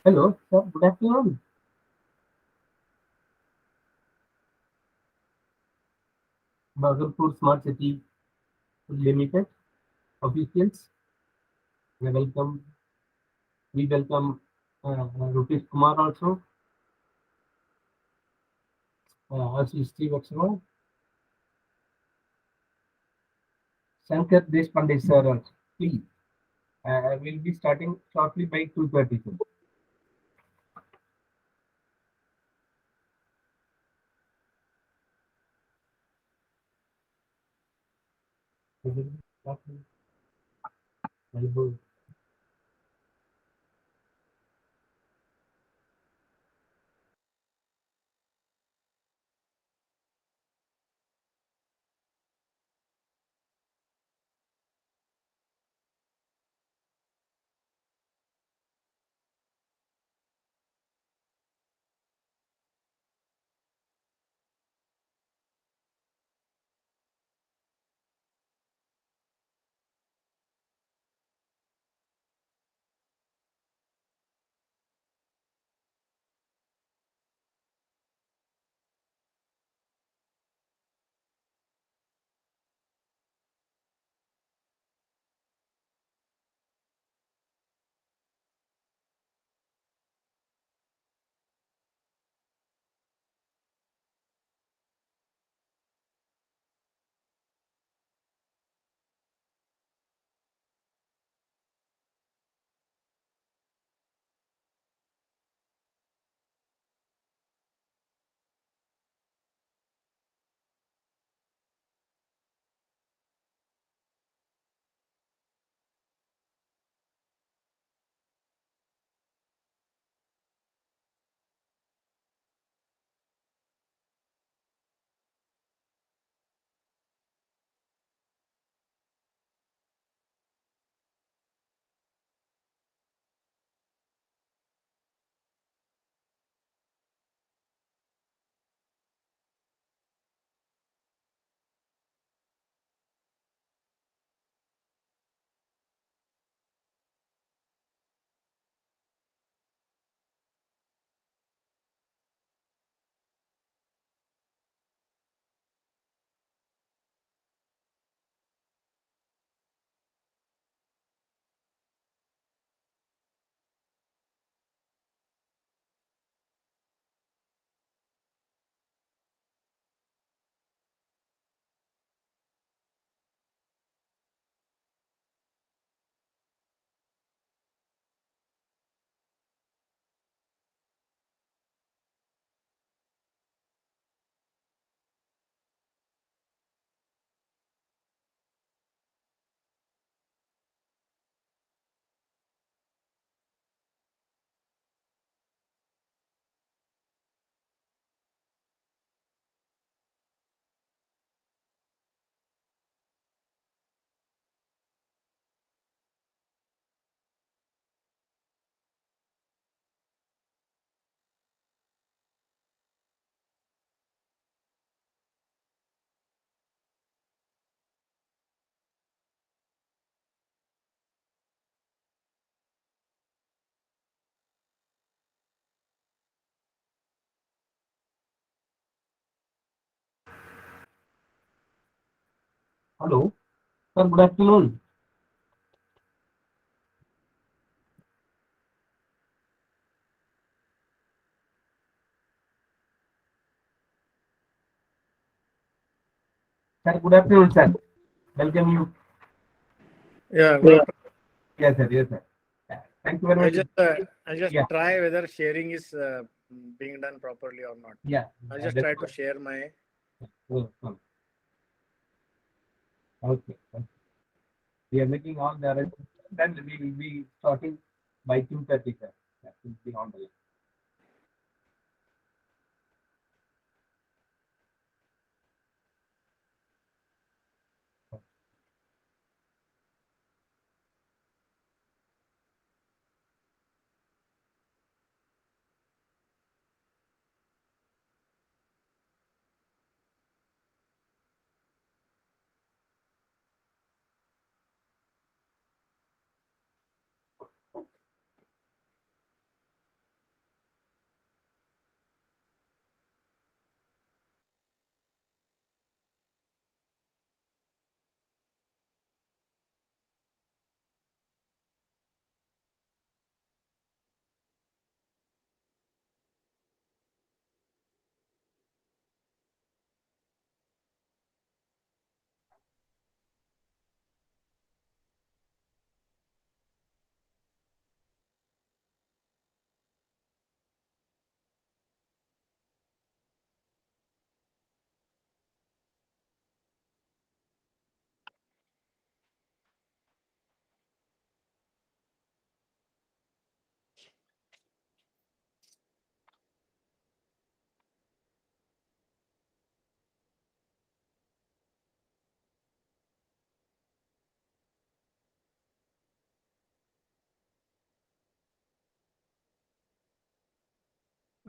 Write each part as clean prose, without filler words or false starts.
Hello, sir. Good afternoon. Bhagalpur Smart City Limited officials. We welcome. We welcome Rupesh Kumar also. As Shri Vaksava. Shankar Deshpande sir. Please. I will be starting shortly by 2:30. Hello, sir. Good afternoon. Sir, good afternoon, sir. Welcome you. Yeah, good Yeah. afternoon. Yes, sir. Yes, sir. Thank you very I much. just uh, I just Yeah. try whether sharing is being done properly or not. Yeah. I just That's try to share my. okay. We are making all the arrangements. Then we will be starting by 2:30, sir. That will be on the line.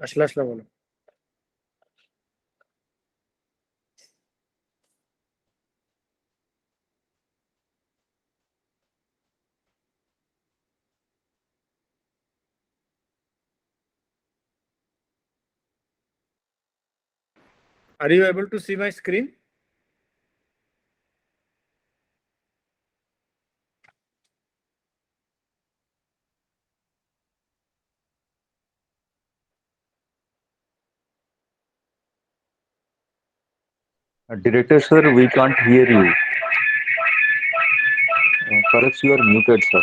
असला असला बोलो. Are you able to see my screen? Director sir, we can't hear you. Perhaps you are muted, sir.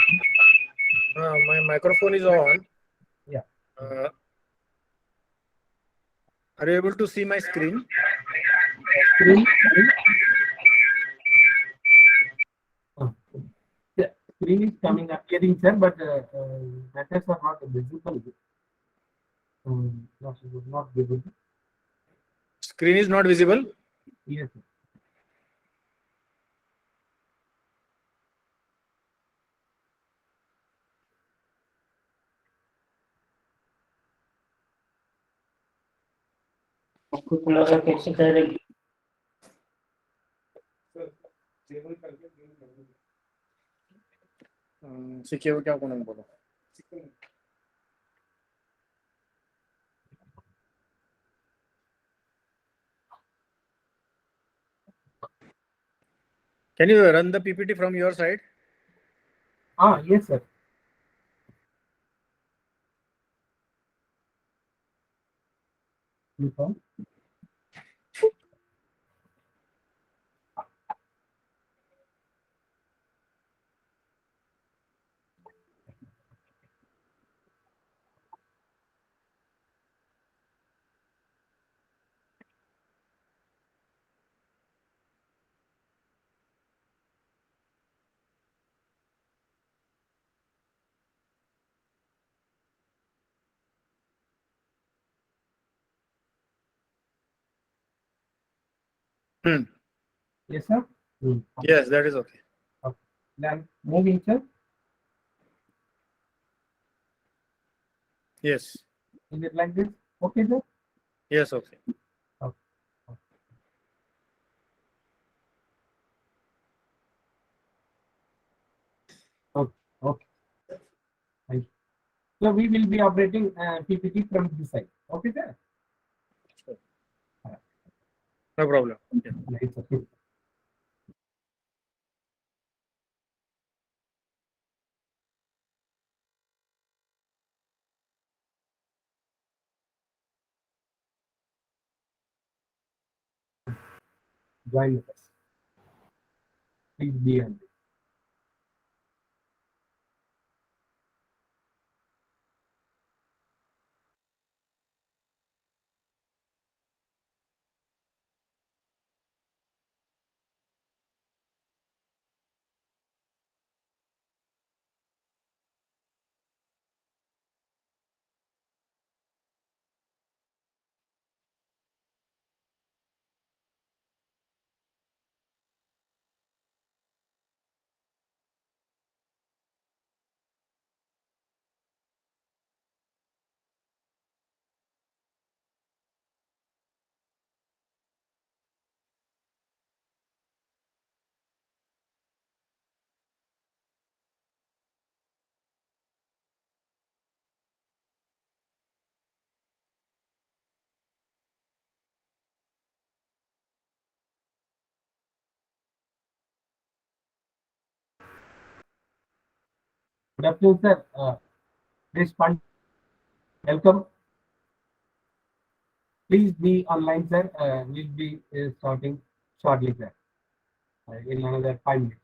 My microphone is on. Yeah. Uh, are you able to see my screen? Screen. The screen is coming appearing, sir, but letters are not visible. Not visible. Screen is not visible. Yes, sir. आपको खुला हुआ कैसे करेगी? सीखे हो क्या कोण बोलो. Can you run the PPT from your side? Yes, sir. You can. Yes, sir. Yes, that is okay. Okay. Then moving, sir. Yes. Is it like this? Okay, sir. Yes, okay. Okay. Okay. Okay. Thank you. So we will be operating PPT from this side. Okay, sir. No problem. Yeah. It's okay. Join with us. Please be on. Good afternoon, sir. This fund, welcome. Please be online, sir. We'll be starting shortly, sir. In another 5 minutes.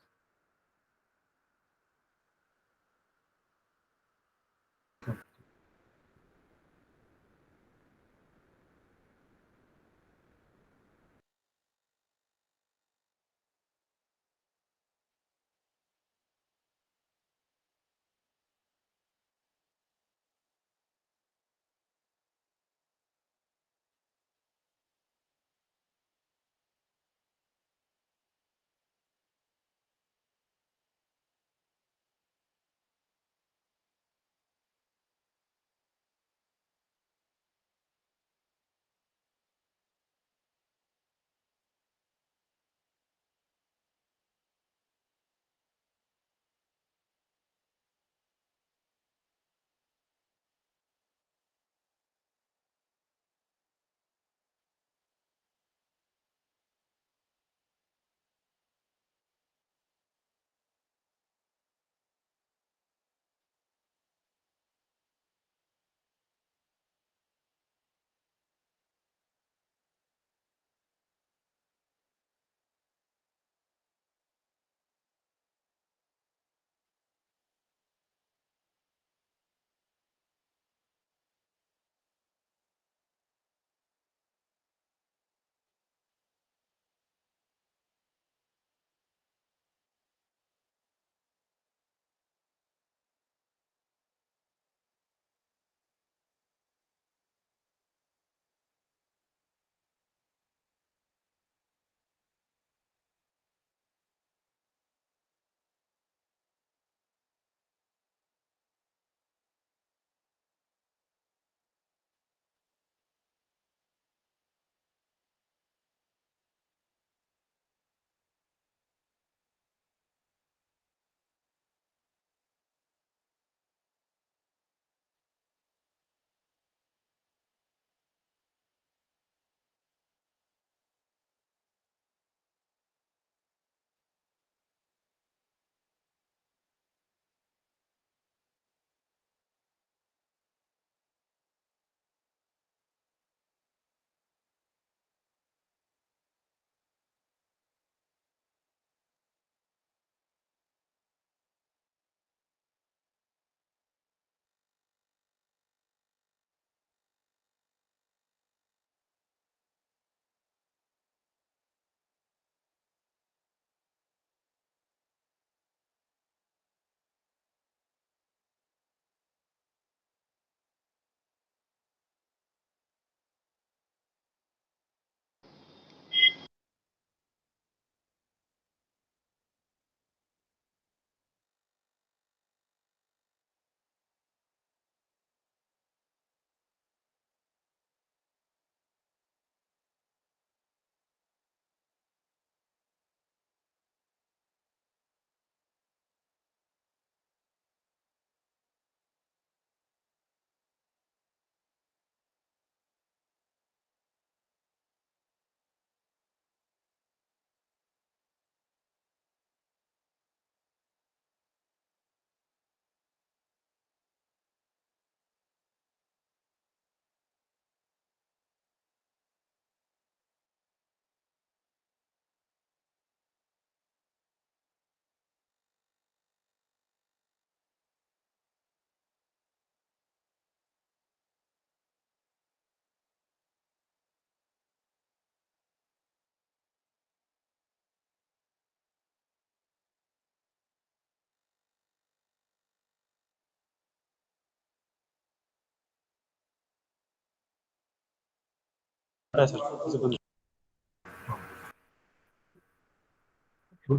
Good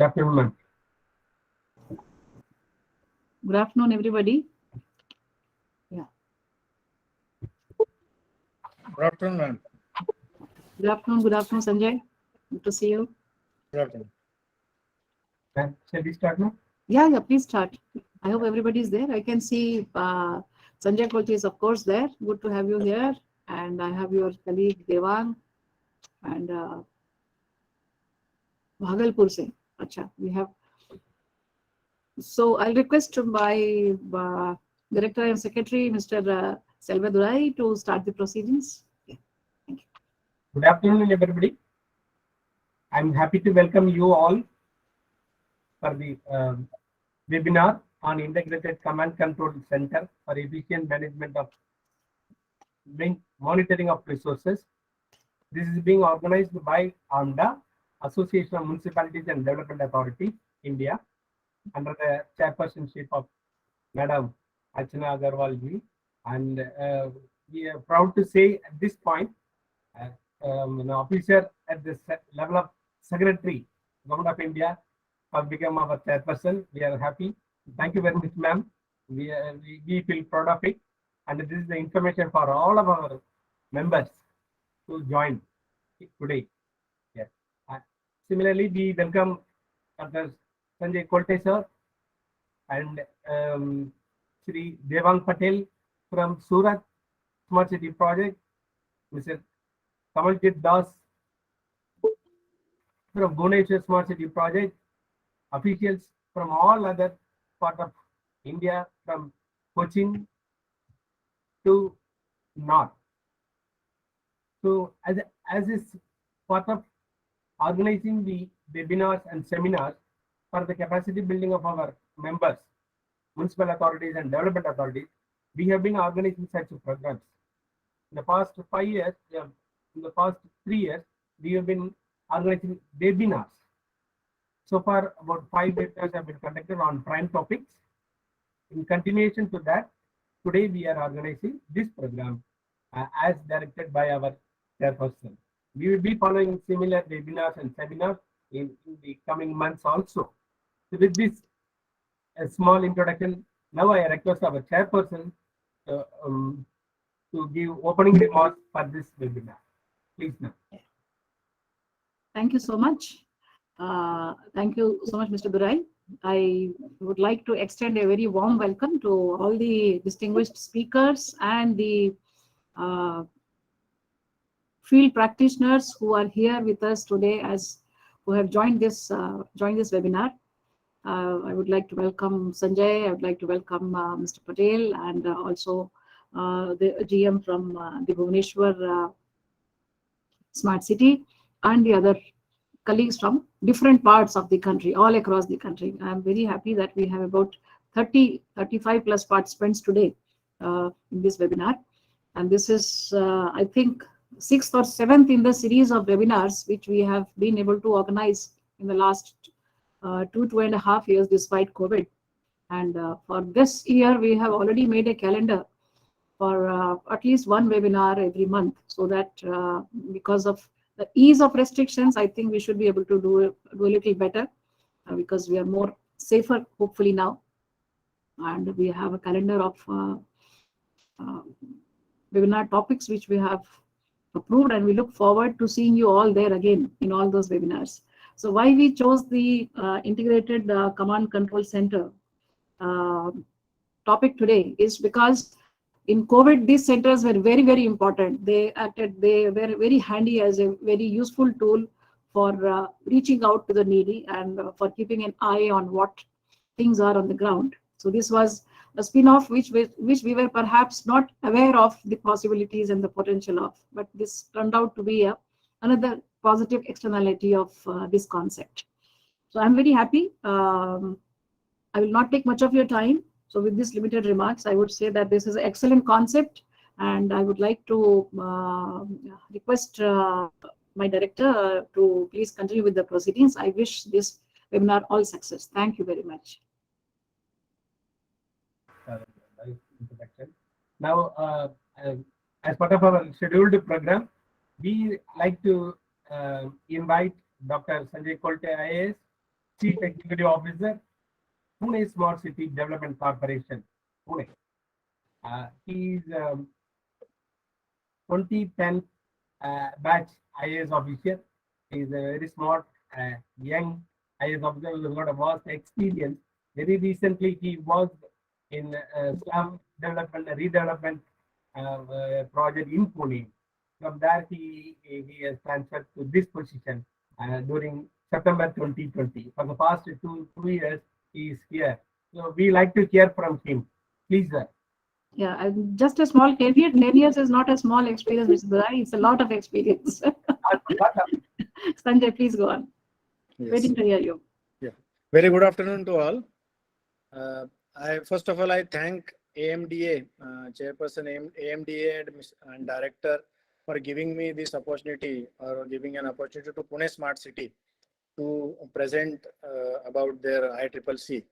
afternoon, ma'am. Good afternoon, everybody. Good afternoon, ma'am. Good afternoon, Sanjay. Good to see you. Good afternoon. Ma'am, shall we start now? Yeah, please start. I hope everybody is there. I can see Sanjay Kolte is of course there. Good to have you here. And I have your colleague Devang and Bhagalpur se. Acha, we have. So I'll request my Director and Secretary, Mr. Selvadurai, to start the proceedings. Yeah. Thank you. Good afternoon, everybody. I'm happy to welcome you all for the webinar on Integrated Command Control Center for Efficient Management of Monitoring of Resources. This is being organized by AMDA, Association of Municipalities and Development Authority, India, under the chairpersonship of Madam Archana Agarwal ji. And we are proud to say at this point, an officer at the level of Secretary, Government of India, have become our chairperson. We are happy. Thank you very much, ma'am. We feel proud of it. And this is the information for all of our members to join today. Yes. Similarly, we welcome Dr. Sanjay Kolte sir and Shri Devang Patel from Surat Smart City Project, Mr. Kamaljit from Bhubaneswar Smart City Project, officials from all other part of India, from Cochin to North. So as is part of organizing the webinars and seminars for the capacity building of our members, municipal authorities and development authorities, we have been organizing such programs. In the past 5 years, in the past 3 years, we have been organizing webinars. So far, about 5 webinars have been conducted on prime topics. In continuation to that, today we are organizing this program as directed by our chairperson. We will be following similar webinars and seminars in the coming months also. So with this a small introduction, now I request our chairperson to give opening remarks for this webinar. Please, ma'am. Thank you so much. Thank you so much, Mr. Durai. I would like to extend a very warm welcome to all the distinguished speakers and the field practitioners who are here with us today, who have joined this webinar. I would like to welcome Sanjay. I would like to welcome Mr. Patel and also the GM from the Bhubaneswar Smart City and the other colleagues from different parts of the country, all across the country. I'm very happy that we have about 35 plus participants today in this webinar. And this is, I think, 6th or 7th in the series of webinars which we have been able to organize in the last 2.5 years despite COVID. And for this year, we have already made a calendar for at least one webinar every month, so that because of the ease of restrictions, I think we should be able to do a little better because we are more safer, hopefully now. And we have a calendar of webinar topics which we have approved, and we look forward to seeing you all there again in all those webinars. So why we chose the Integrated Command Control Center topic today is because in COVID, these centers were very, very important. They were very handy as a very useful tool for reaching out to the needy and for keeping an eye on what things are on the ground. So this was a spin-off which we were perhaps not aware of the possibilities and the potential of, but this turned out to be another positive externality of this concept. So I'm very happy. I will not take much of your time. So with these limited remarks, I would say that this is an excellent concept, and I would like to request my director to please continue with the proceedings. I wish this webinar all success. Thank you very much. Now, as part of our scheduled program, we like to invite Dr. Sanjay Kolte, IAS, Chief Executive Officer, Pune Smart City Development Corporation, Pune. He is 2010 batch IAS officer. He is a very smart, young IAS officer with a lot of vast experience. Very recently, he worked in slum development, redevelopment project in Pune. From there, he has transferred to this position during September 2020. For the past two years, he is here. So we like to hear from him. Please, sir. Yeah, just a small caveat. 10 years is not a small experience, Mr. Durai. It's a lot of experience. Sanjay, please go on. Yes. Waiting to hear you. Yeah. Very good afternoon to all. First of all, I thank AMDA, Chairperson AMDA and Director for giving me this opportunity or giving an opportunity to Pune Smart City to present about their ICCC.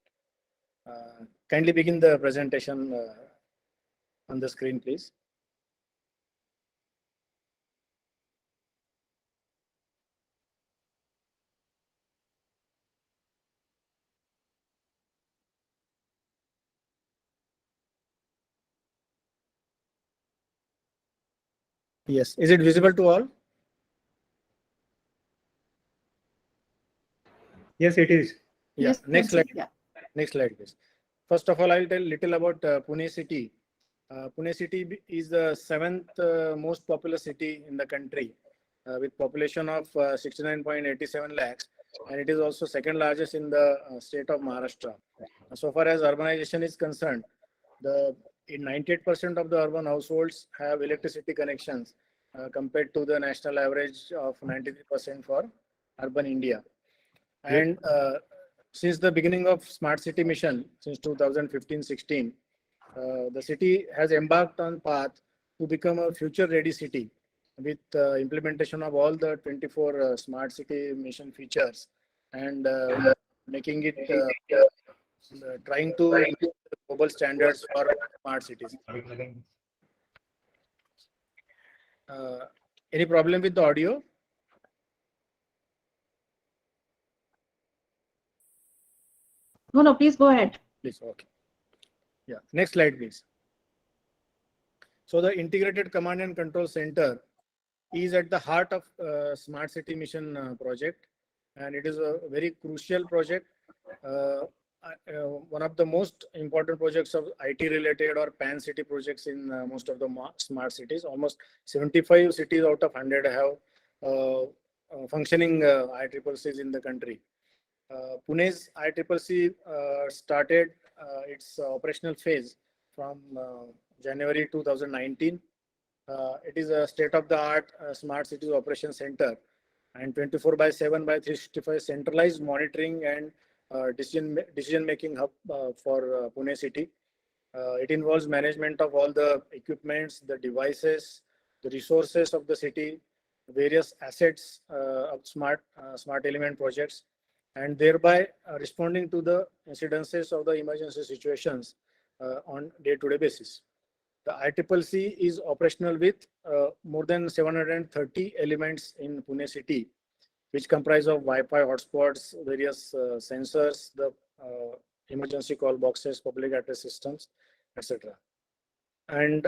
Kindly begin the presentation on the screen, please. Yes, is it visible to all? Yes, it is. Yeah. Yes, Next Sanjay, slide. yeah. Next slide, please. First of all, I'll tell little about Pune city. Pune city is the 7th most populous city in the country with population of 69.87 lakhs, and it is also second largest in the state of Maharashtra. So far as urbanization is concerned, in 98% of the urban households have electricity connections compared to the national average of 93% for urban India. And since the beginning of Smart City Mission, since 2015-16, the city has embarked on path to become a future-ready city with implementation of all the 24 Smart City Mission features and making it, trying to meet the global standards for smart cities. Any problem with the audio? No, please go ahead. Please, okay. Yeah, next slide, please. So the Integrated Command and Control Center is at the heart of Smart City Mission project, and it is a very crucial project. One of the most important projects of IT related or pan city projects in most of the smart cities. Almost 75 cities out of 100 have functioning ICCCs in the country. Pune's ICCC started its operational phase from January 2019. It is a state-of-the-art smart city operation center and 24/7 by 365 centralized monitoring and decision-making hub for Pune city. It involves management of all the equipments, the devices, the resources of the city, various assets of smart element projects, and thereby responding to the incidences of the emergency situations on day-to-day basis. The ICCC is operational with more than 730 elements in Pune city, which comprise of Wi-Fi hotspots, various sensors, the emergency call boxes, public address systems, etc. And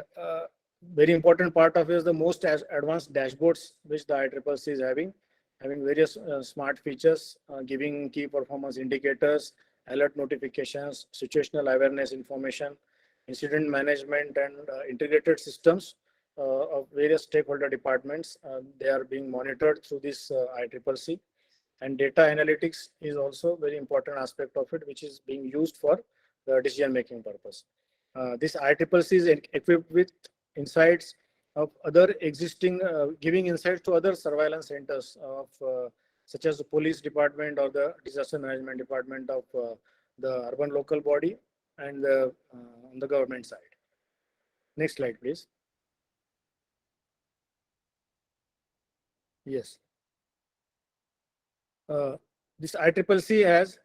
very important part of it is the most advanced dashboards which the ICCC is having various smart features, giving key performance indicators, alert notifications, situational awareness information, incident management, and integrated systems of various stakeholder departments. They are being monitored through this ICCC. And data analytics is also very important aspect of it, which is being used for the decision-making purpose. This ICCC is equipped with insights of other existing, giving insights to other surveillance centers of such as the police department or the disaster management department of the urban local body and on the government side. Next slide, please. Yes. This ICCC has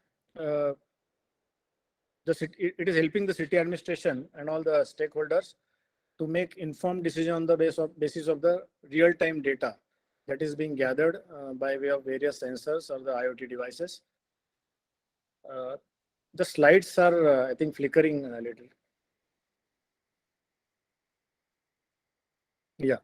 it is helping the city administration and all the stakeholders to make informed decision on the basis of the real-time data that is being gathered by way of various sensors or the IoT devices. The slides are, I think, flickering a little. Yeah.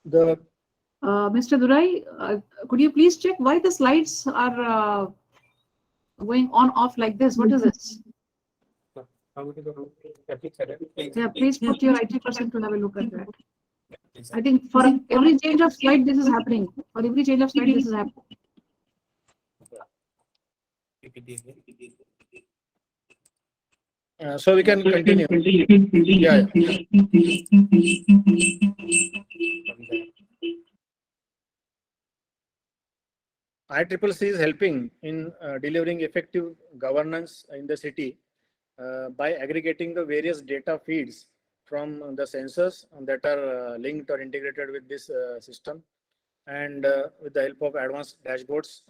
The Mr. Durai, could you please check why the slides are going on off like this? What is this? Yeah, please put your IT person to have a look at that. I think for every change of slide, this is happening. For every change of slide, this is happening. so we can continue. Yeah. ICCC is helping in delivering effective governance in the city by aggregating the various data feeds from the sensors that are linked or integrated with this system, and with the help of advanced dashboards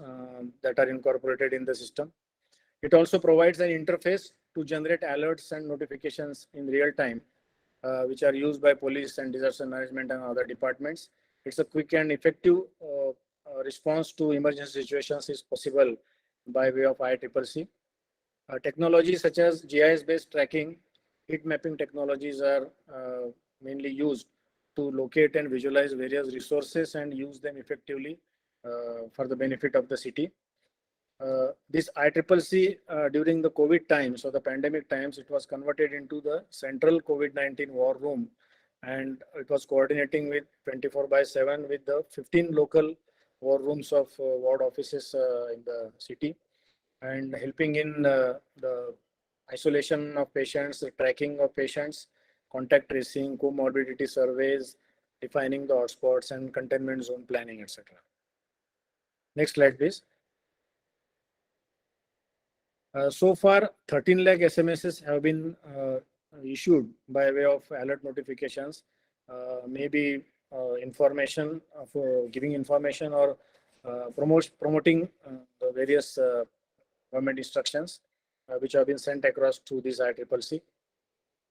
that are incorporated in the system. It also provides an interface to generate alerts and notifications in real time, which are used by police and disaster management and other departments. It's a quick and effective response to emergency situations is possible by way of ICCC. Technologies such as GIS-based tracking, heat mapping technologies are mainly used to locate and visualize various resources and use them effectively for the benefit of the city. This ICCC during the COVID times or the pandemic times, it was converted into the central COVID-19 war room, and it was coordinating with 24/7 with the 15 local war rooms of ward offices in the city, and helping in the isolation of patients, the tracking of patients, contact tracing, comorbidity surveys, defining the hotspots and containment zone planning, etc. Next slide, please. So far, 13 lakh SMSs have been issued by way of alert notifications, maybe information for giving information or promoting the various government instructions which have been sent across to this ICCC.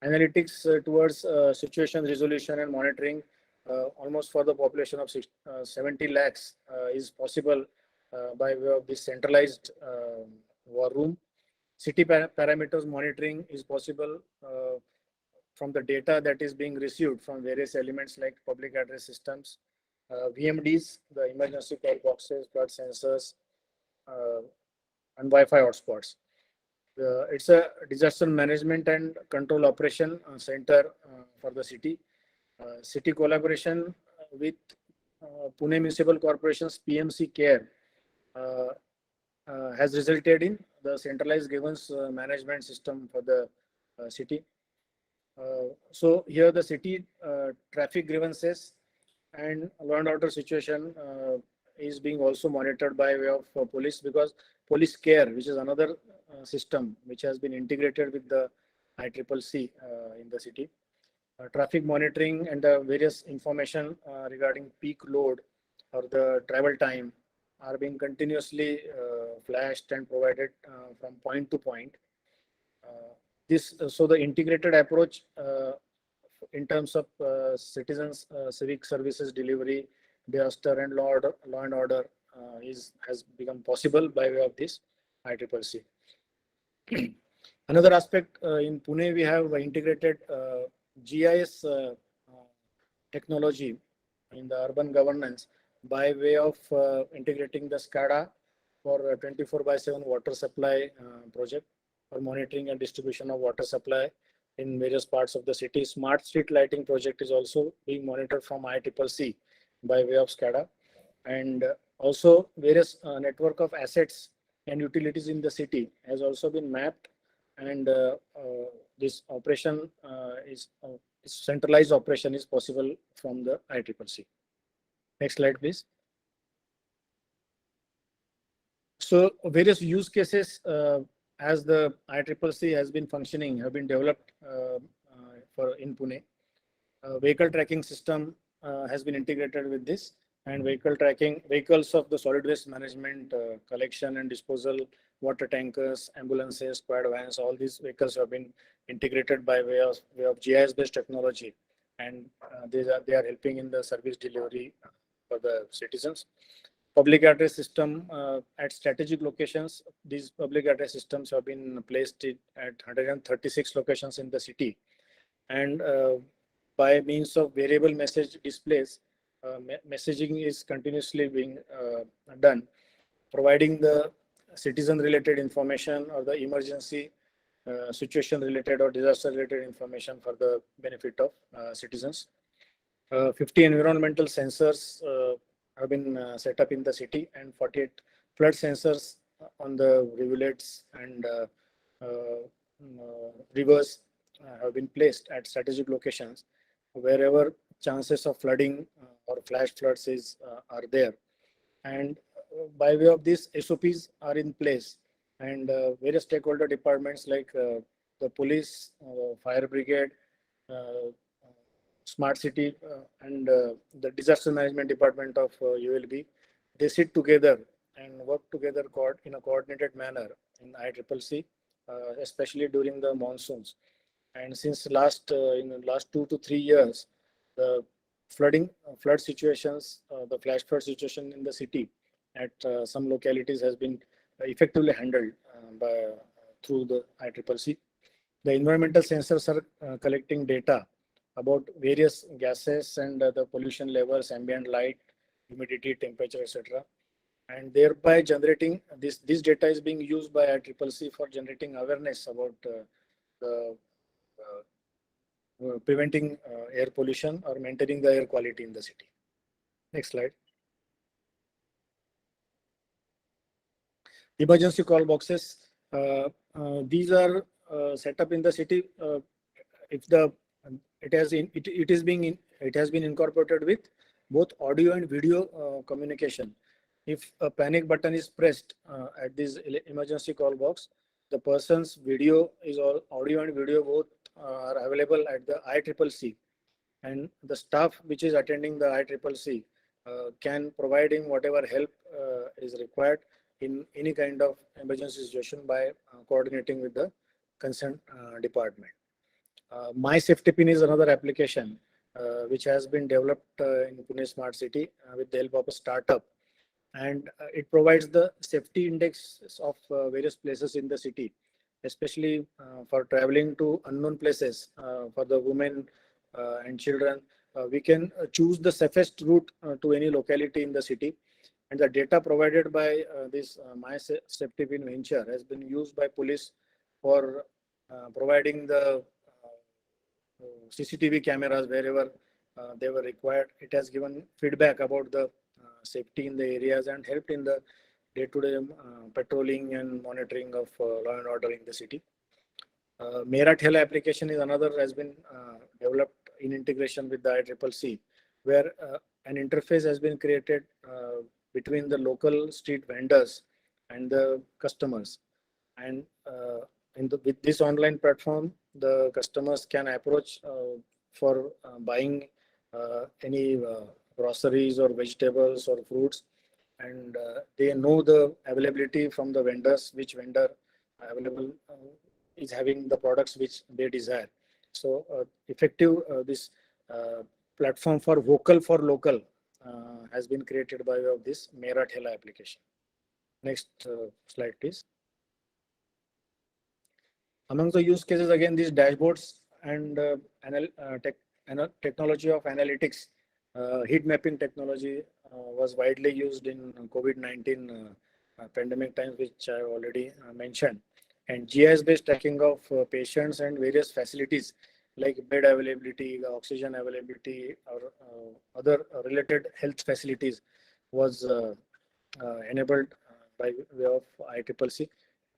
Analytics towards situation resolution and monitoring almost for the population of 70 lakhs is possible by way of this centralized war room. City parameters monitoring is possible from the data that is being received from various elements like public address systems, VMDs, the emergency call boxes, flood sensors, and Wi-Fi hotspots. It's a disaster management and control operation center for the city. City collaboration with Pune Municipal Corporation's PMC Care has resulted in the centralized grievance management system for the city. So here the city traffic grievances and law and order situation is being also monitored by way of police, because police care, which is another system which has been integrated with the ICCC in the city. Traffic monitoring and the various information regarding peak load or the travel time are being continuously flashed and provided from point to point. So the integrated approach in terms of citizens civic services delivery, disaster and law and order has become possible by way of this ICCC. Another aspect in Pune, we have integrated GIS technology in the urban governance by way of integrating the SCADA for 24/7 water supply project for monitoring and distribution of water supply in various parts of the city. Smart street lighting project is also being monitored from ICCC by way of SCADA, and also various network of assets and utilities in the city has also been mapped, and this operation is centralized operation is possible from the ICCC. Next slide, please. So various use cases as the ICCC has been functioning have been developed for in Pune. Vehicle tracking system has been integrated with this. and vehicle tracking, vehicles of the solid waste management, collection and disposal, water tankers, ambulances, squad vans, all these vehicles have been integrated by way of GIS-based technology, and they are helping in the service delivery for the citizens. Public address system at strategic locations. These public address systems have been placed at 136 locations in the city, and by means of variable message displays, messaging is continuously being done, providing the citizen related information or the emergency situation related or disaster related information for the benefit of citizens. 50 environmental sensors have been set up in the city, and 48 flood sensors on the rivulets and rivers have been placed at strategic locations wherever chances of flooding or flash floods are there. And by way of this, SOPs are in place, and various stakeholder departments like the police, fire brigade, smart city, and the disaster management department of ULB, they sit together and work together in a coordinated manner in ICCC, especially during the monsoons. And since in the last 2 to 3 years, the flood situations, the flash flood situation in the city at some localities has been effectively handled through the ICCC. The environmental sensors are collecting data about various gases and the pollution levels, ambient light, humidity, temperature, etc. And thereby generating this data is being used by ICCC for generating awareness about the preventing air pollution or maintaining the air quality in the city. Next slide. Emergency call boxes. These are set up in the city. If it has been incorporated with both audio and video communication. If a panic button is pressed at this emergency call box, the person's video is all audio and video both are available at the ICCC, and the staff which is attending the ICCC can provide him whatever help is required in any kind of emergency situation by coordinating with the concerned department. My Safety Pin is another application which has been developed in Pune Smart City with the help of a startup, and it provides the safety index of various places in the city, especially for traveling to unknown places for the women and children. We can choose the safest route to any locality in the city, and the data provided by this My Safety Pin venture has been used by police for providing the CCTV cameras wherever they were required. It has given feedback about the safety in the areas and helped in the day-to-day patrolling and monitoring of law and order in the city. Meerut Hela application is another, has been developed in integration with the ICCC, where an interface has been created between the local street vendors and the customers. And with this online platform, the customers can approach for buying any groceries or vegetables or fruits, and they know the availability from the vendors, which vendor available is having the products which they desire. So effective this platform for vocal for local has been created by way of this Meerut Hela application. Next slide, please. Among the use cases, again, these dashboards and technology of analytics, heat mapping technology was widely used in COVID-19 pandemic times, which I already mentioned. And GIS-based tracking of patients and various facilities like bed availability, oxygen availability, or other related health facilities was enabled by way of ICCC.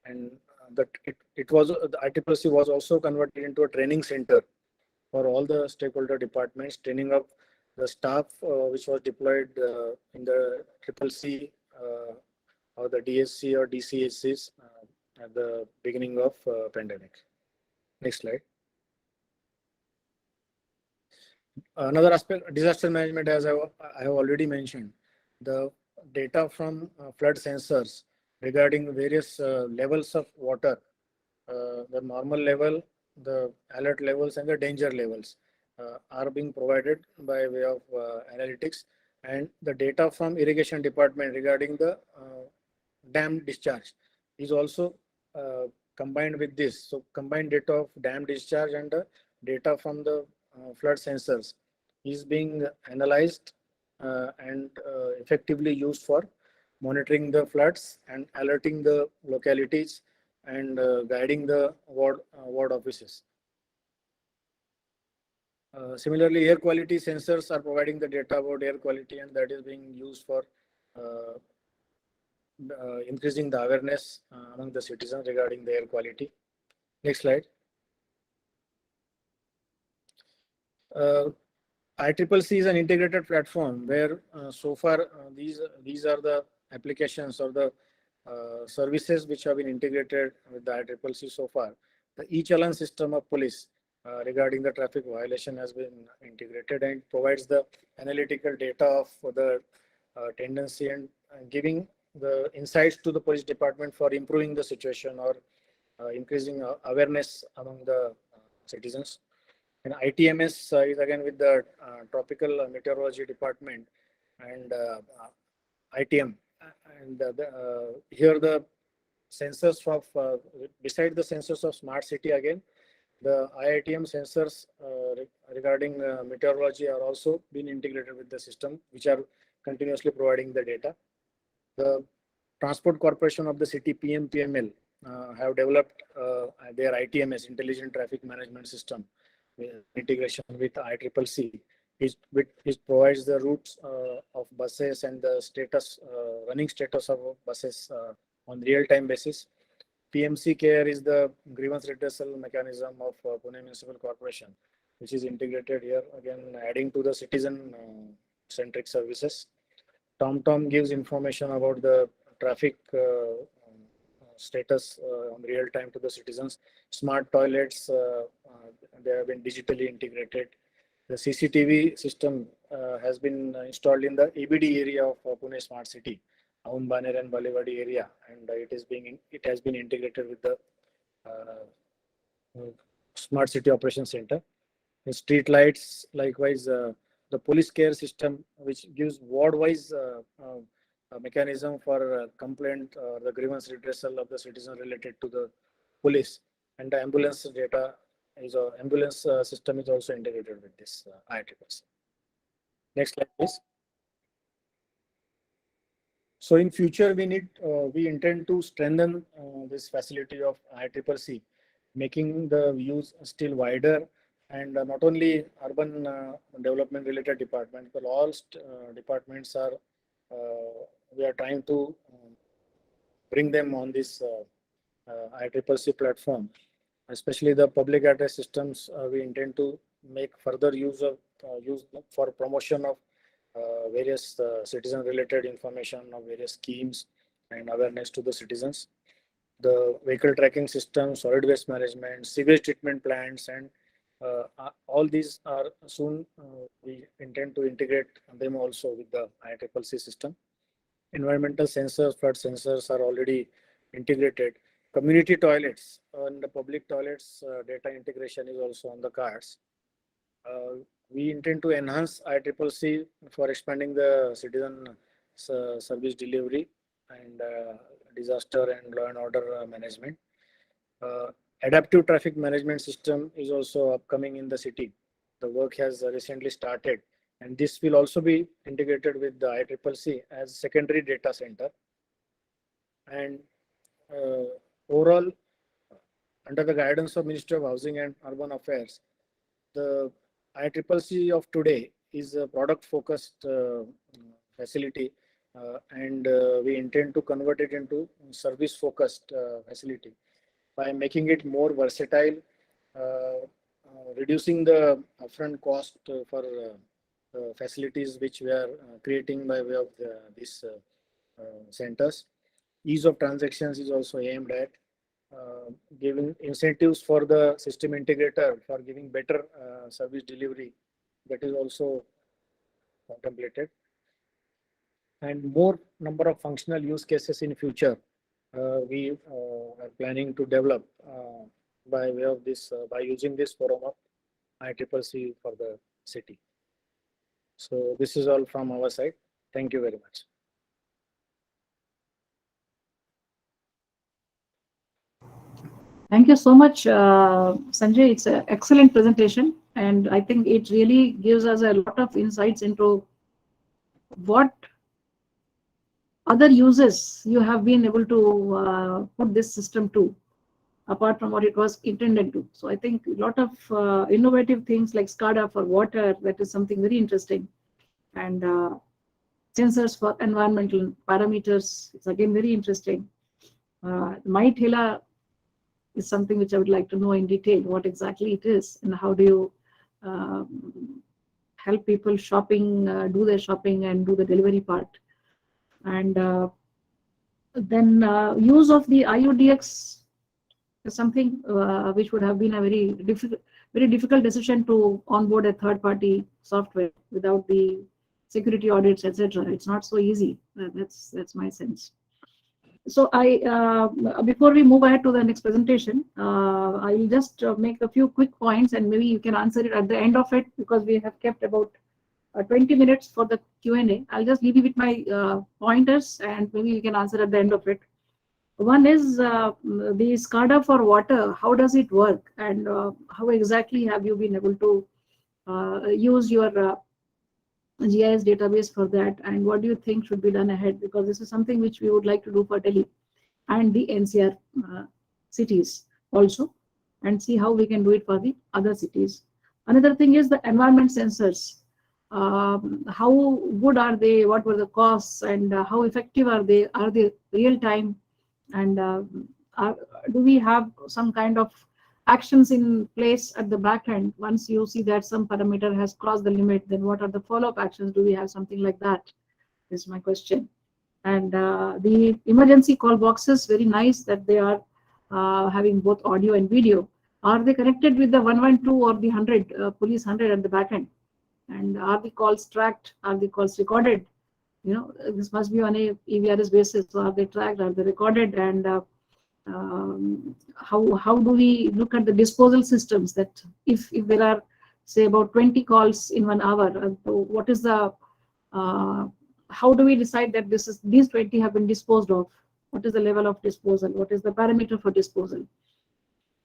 And that it was the ICCC was also converted into a training center for all the stakeholder departments, training up the staff which was deployed in the CCC or the DSC or DCSCs at the beginning of pandemic. Next slide. Another aspect, disaster management, as I have already mentioned, the data from flood sensors regarding various levels of water, the normal level, the alert levels, and the danger levels are being provided by way of analytics, and the data from irrigation department regarding the dam discharge is also combined with this. So combined data of dam discharge and the data from the flood sensors is being analyzed and effectively used for monitoring the floods and alerting the localities and guiding the ward offices. Similarly, air quality sensors are providing the data about air quality, and that is being used for uh, increasing the awareness among the citizens regarding the air quality. Next slide. ICCC is an integrated platform where so far these are the applications or the services which have been integrated with the ICCC so far. The e-challan system of police regarding the traffic violation has been integrated and provides the analytical data of the tendency and giving the insights to the police department for improving the situation or increasing awareness among the citizens. And ITMS is again with the tropical meteorology department and ITM. And here the sensors of, beside the sensors of smart city again, the IITM sensors regarding meteorology are also being integrated with the system, which are continuously providing the data. The Transport Corporation of the city, PMPML, have developed their ITMS, Intelligent Traffic Management System, integration with ICCC, which provides the routes of buses and the status, running status of buses on real-time basis. PMC Care is the grievance redressal mechanism of Pune Municipal Corporation, which is integrated here, again adding to the citizen-centric services. TomTom gives information about the traffic status on real time to the citizens. Smart toilets, they have been digitally integrated. The CCTV system has been installed in the EBD area of Pune Smart City, Aun Baner and Balewadi area, and it has been integrated with the Smart City Operations Center. The street lights, likewise, the police care system, which gives ward-wise mechanism for complaint or the grievance redressal of the citizen related to the police, and the ambulance data is ambulance system is also integrated with this ICCC. Next slide, please. So in future, we intend to strengthen this facility of ICCC, making the views still wider, and not only urban development related departments, but all departments are we are trying to bring them on this ICCC platform, especially the public address systems. We intend to make further use for promotion of various citizen related information of various schemes and awareness to the citizens. The vehicle tracking system, solid waste management, sewage treatment plants, and all these are soon we intend to integrate them also with the ICCC system. Environmental sensors, flood sensors are already integrated. Community toilets and the public toilets data integration is also on the cards. We intend to enhance ICCC for expanding the citizen service delivery and disaster and law and order management. Adaptive traffic management system is also upcoming in the city. The work has recently started, and this will also be integrated with the ICCC as secondary data center. And overall, under the guidance of Ministry of Housing and Urban Affairs, the ICCC of today is a product-focused facility, and we intend to convert it into service-focused facility by making it more versatile, reducing the upfront cost for facilities which we are creating by way of these centers. Ease of transactions is also aimed at giving incentives for the system integrator for giving better service delivery. That is also contemplated. and more number of functional use cases in future. We are planning to develop by way of this, by using this forum of ICCC for the city. So this is all from our side. Thank you very much. Thank you so much, Sanjay. It's an excellent presentation, and I think it really gives us a lot of insights into what other uses you have been able to put this system to, apart from what it was intended to. So I think a lot of innovative things like SCADA for water, that is something very interesting, and sensors for environmental parameters, it's again very interesting. My Thela is something which I would like to know in detail what exactly it is and how do you help people shopping, do their shopping and do the delivery part. And then use of the IUDX is something which would have been a very difficult decision to onboard a third-party software without the security audits, etc. It's not so easy. That's my sense. So before we move ahead to the next presentation, I will just make a few quick points and maybe you can answer it at the end of it because we have kept about 20 minutes for the Q&A. I'll just leave you with my pointers and maybe you can answer at the end of it. One is the SCADA for water. How does it work and how exactly have you been able to use your GIS database for that, and what do you think should be done ahead, because this is something which we would like to do for Delhi and the NCR cities also, and see how we can do it for the other cities. Another thing is the environment sensors. How good are they? What were the costs, and how effective are they? Are they real time? And do we have some kind of actions in place at the back end? Once you see that some parameter has crossed the limit, then what are the follow-up actions? Do we have something like that? Is my question. And the emergency call boxes, very nice that they are having both audio and video. Are they connected with the 112 or the 100 police 100 at the back end? And are the calls tracked? Are the calls recorded? You know, this must be on a EVRS basis. So are they tracked? Are they recorded? And how do we look at the disposal systems, that if there are say about 20 calls in 1 hour, what is the how do we decide that these 20 have been disposed of? What is the level of disposal? What is the parameter for disposal?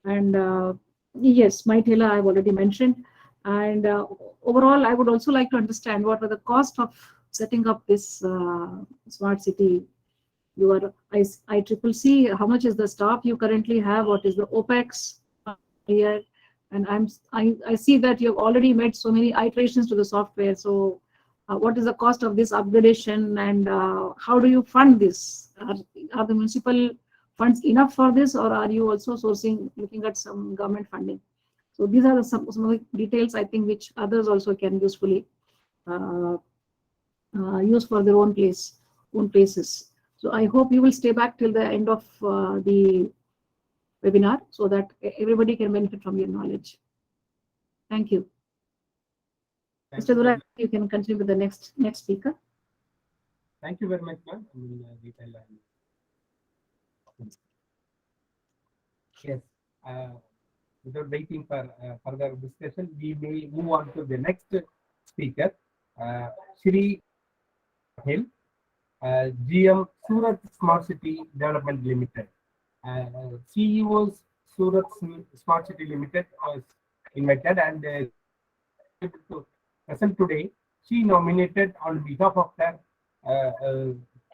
And yes, my Thela I've already mentioned. And overall, I would also like to understand what are the cost of setting up this smart city. You are ICCC, how much is the staff you currently have? What is the OPEX here? And I see that you have already made so many iterations to the software. So what is the cost of this upgradation, and how do you fund this? Are the municipal funds enough for this, or are you also looking at some government funding? So these are some of the details I think which others also can usefully use for their own places. So I hope you will stay back till the end of the webinar so that everybody can benefit from your knowledge. Thank you. Mr. Durai, you can continue with the next speaker. Thank you very much, ma'am. Yes. Without waiting for further discussion, we may move on to the next speaker, Shri Patel, GM Surat Smart City Development Limited. CEO's Surat Smart City Limited was invited and able to present today. She nominated on behalf of her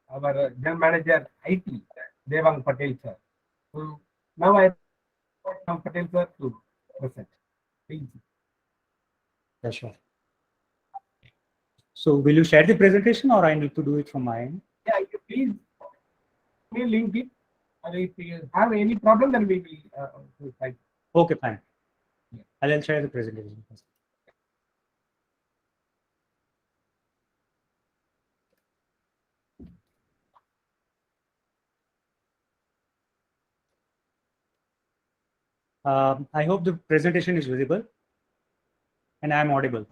our General Manager IT, Devang Patel sir. So now I welcome Patel sir to present. Please. Yeah, sure. So will you share the presentation or I need to do it from my end? Yeah, please link it. And if you have any problem, then we will try. Okay, fine. Yeah. I'll share the presentation. I hope the presentation is visible and I am audible.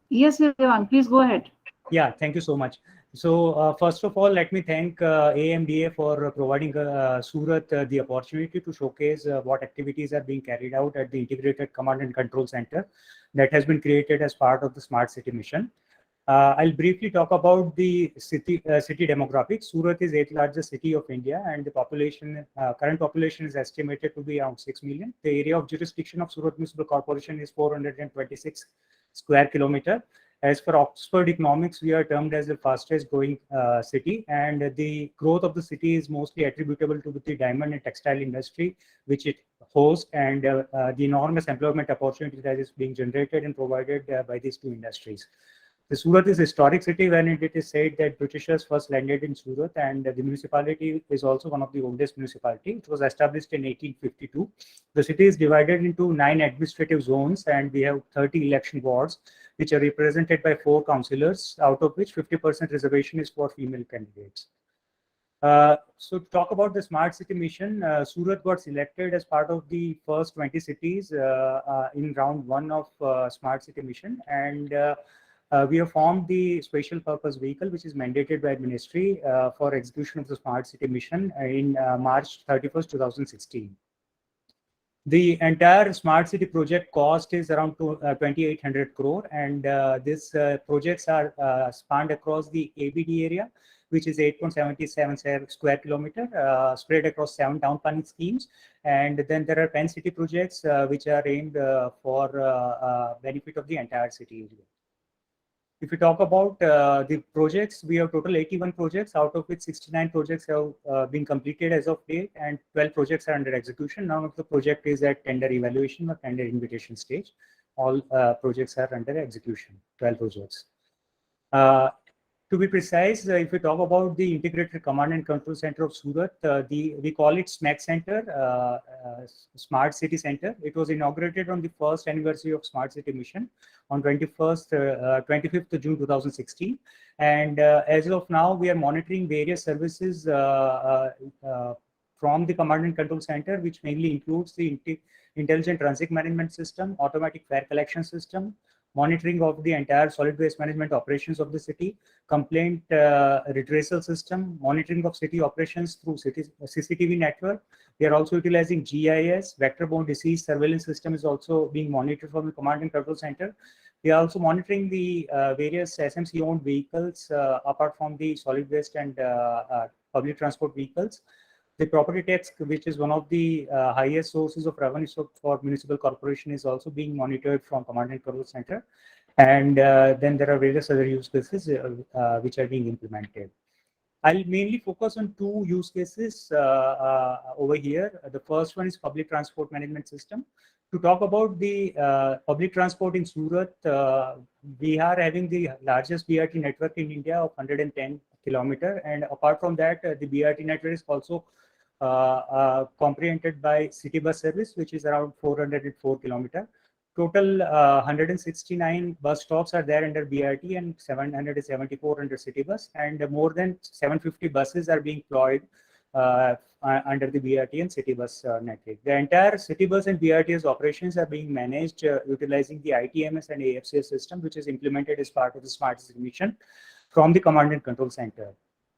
Yes, Devang, please go ahead. Yeah, thank you so much. So first of all, let me thank AMDA for providing Surat the opportunity to showcase what activities are being carried out at the Integrated Command and Control Center that has been created as part of the Smart City mission. I'll briefly talk about the city demographics. Surat is 8th largest city of India, and the population current population is estimated to be around 6 million. The area of jurisdiction of Surat Municipal Corporation is 426 square kilometer. As per Oxford Economics, we are termed as the fastest growing city, and the growth of the city is mostly attributable to the diamond and textile industry, which it hosts, and the enormous employment opportunities that is being generated and provided by these two industries. The Surat is a historic city when it is said that Britishers first landed in Surat, and the municipality is also one of the oldest municipalities. It was established in 1852. The city is divided into 9 administrative zones, and we have 30 election wards, which are represented by 4 councillors, out of which 50% reservation is for female candidates. So to talk about the Smart City mission, Surat got selected as part of the first 20 cities in round 1 of Smart City mission, and we have formed the special purpose vehicle, which is mandated by the ministry for execution of the Smart City mission in March 31st, 2016. The entire Smart City project cost is around 2,800 crore, and these projects are spanned across the ABD area, which is 8.77 square kilometer, spread across 7 town planning schemes. And then there are PEN city projects, which are aimed for benefit of the entire city area. If we talk about the projects, we have total 81 projects, out of which 69 projects have been completed as of date, and 12 projects are under execution. None of the project is at tender evaluation or tender invitation stage. All projects are under execution, 12 projects. To be precise, if we talk about the Integrated Command and Control Center of Surat, we call it SMAC Center, Smart City Center. It was inaugurated on the first anniversary of Smart City Mission on 25th June 2016. And as of now, we are monitoring various services from the Command and Control Center, which mainly includes the Intelligent Transit Management System, Automatic Fare Collection System, monitoring of the entire solid waste management operations of the city, complaint redressal system, monitoring of city operations through CCTV network. We are also utilizing GIS, vector-borne disease surveillance system is also being monitored from the Command and Control Center. We are also monitoring the various SMC-owned vehicles apart from the solid waste and public transport vehicles. The property tax, which is one of the highest sources of revenue for municipal corporation, is also being monitored from Command and Control Center. And then there are various other use cases which are being implemented. I'll mainly focus on 2 use cases over here. The first one is public transport management system. To talk about the public transport in Surat, we are having the largest BRT network in India of 110 kilometer. And apart from that, the BRT network is also comprehended by city bus service, which is around 404 kilometer. Total 169 bus stops are there under BRT and 774 under city bus, and more than 750 buses are being deployed under the BRT and city bus network. The entire city bus and BRTS operations are being managed utilizing the ITMS and AFCS system, which is implemented as part of the Smart City mission from the Command and Control Center.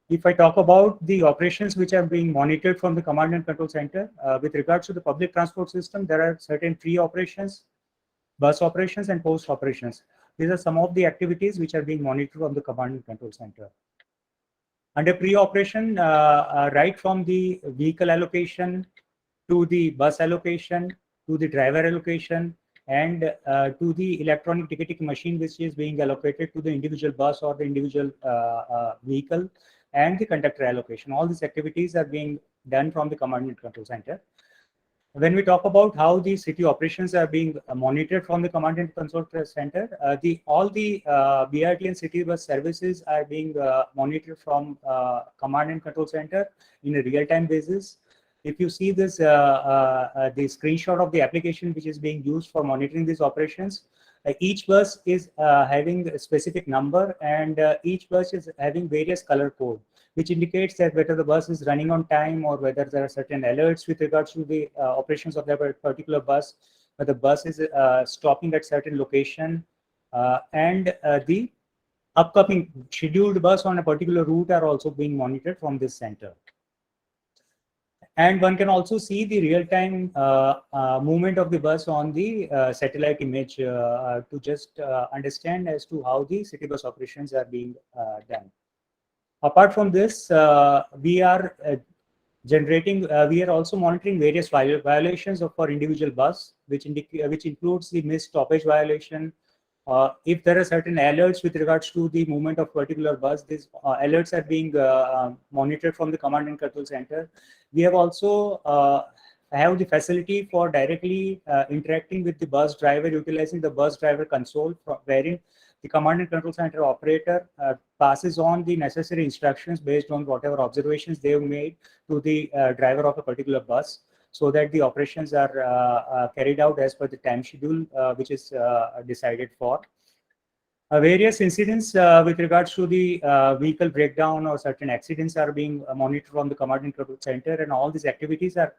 If I talk about the operations which are being monitored from the Command and Control Center, with regards to the public transport system, there are certain pre-operations, bus operations, and post operations. These are some of the activities which are being monitored from the Command and Control Center. Under pre-operation, right from the vehicle allocation to the bus allocation to the driver allocation and to the electronic ticketing machine which is being allocated to the individual bus or the individual vehicle, and the conductor allocation. All these activities are being done from the Command and Control Center. When we talk about how the city operations are being monitored from the Command and Control Center, all the BRT and city bus services are being monitored from Command and Control Center in a real-time basis. If you see this, the screenshot of the application which is being used for monitoring these operations, each bus is having a specific number, and each bus is having various color code, which indicates that whether the bus is running on time or whether there are certain alerts with regards to the operations of that particular bus, whether the bus is stopping at certain location, and the upcoming scheduled bus on a particular route are also being monitored from this center. And one can also see the real-time movement of the bus on the satellite image to just understand as to how the city bus operations are being done. Apart from this, we are we are also monitoring various violations for individual bus, which includes the missed stoppage violation. If there are certain alerts with regards to the movement of particular bus, these alerts are being monitored from the command and control center. We have also have the facility for directly interacting with the bus driver, utilizing the bus driver console, wherein the command and control center operator passes on the necessary instructions based on whatever observations they have made to the driver of a particular bus, so that the operations are carried out as per the time schedule which is decided for. Various incidents with regards to the vehicle breakdown or certain accidents are being monitored from the command and control center, and all these activities are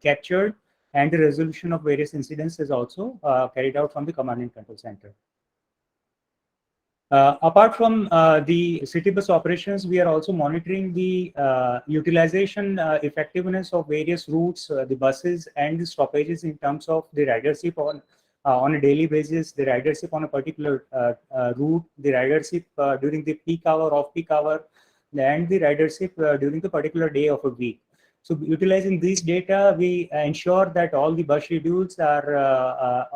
captured, and the resolution of various incidents is also carried out from the command and control center. Apart from the city bus operations, we are also monitoring the utilization effectiveness of various routes, the buses and the stoppages in terms of the ridership on a daily basis, the ridership on a particular route, the ridership during the peak hour, off-peak hour, and the ridership during the particular day of a week. So utilizing these data, we ensure that all the bus schedules are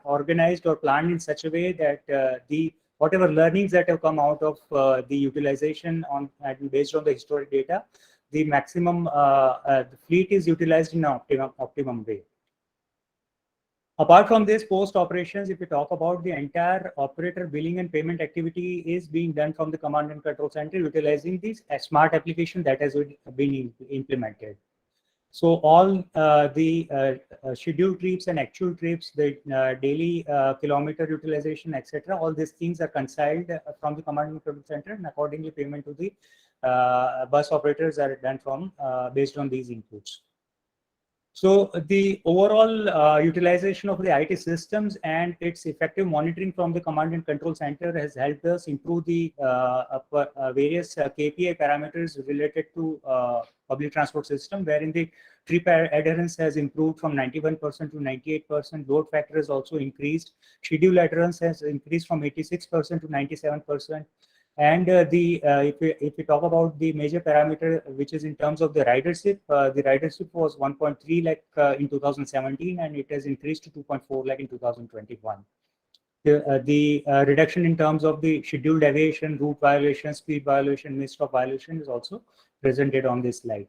organized or planned in such a way that the whatever learnings that have come out of the utilization on based on the historic data, the maximum the fleet is utilized in an optimum way. Apart from this, post operations, if we talk about the entire operator billing and payment activity is being done from the command and control center, utilizing this smart application that has been implemented. So all the scheduled trips and actual trips, the daily kilometer utilization, etc., all these things are conciled from the command and control center, and accordingly payment to the bus operators are done from based on these inputs. So the overall utilization of the IT systems and its effective monitoring from the command and control center has helped us improve the various KPI parameters related to public transport system, wherein the trip adherence has improved from 91% to 98%. Load factor has also increased. Schedule adherence has increased from 86% to 97%. And if we talk about the major parameter, which is in terms of the ridership was 1.3 lakh in 2017, and it has increased to 2.4 lakh in 2021. The reduction in terms of the scheduled deviation, route violation, speed violation, missed stop violation is also presented on this slide.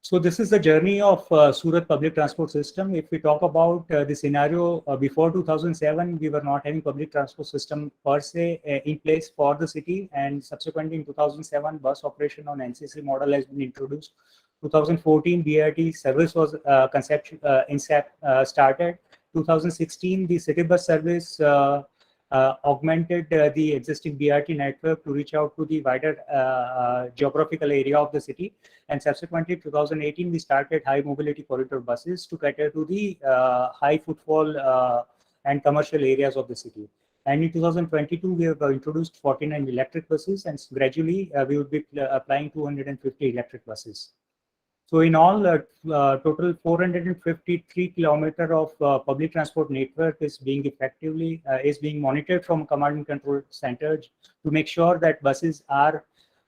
So this is the journey of Surat public transport system. If we talk about the scenario before 2007, we were not having public transport system per se in place for the city, and subsequently in 2007, bus operation on NCC model has been introduced. 2014, BRT service was started. 2016, the city bus service augmented the existing BRT network to reach out to the wider geographical area of the city. And subsequently, 2018, we started high mobility corridor buses to cater to the high footfall and commercial areas of the city. And in 2022, we have introduced 49 electric buses, and gradually we will be applying 250 electric buses. So in all, total 453 kilometer of public transport network is being effectively monitored from command and control centers to make sure that buses are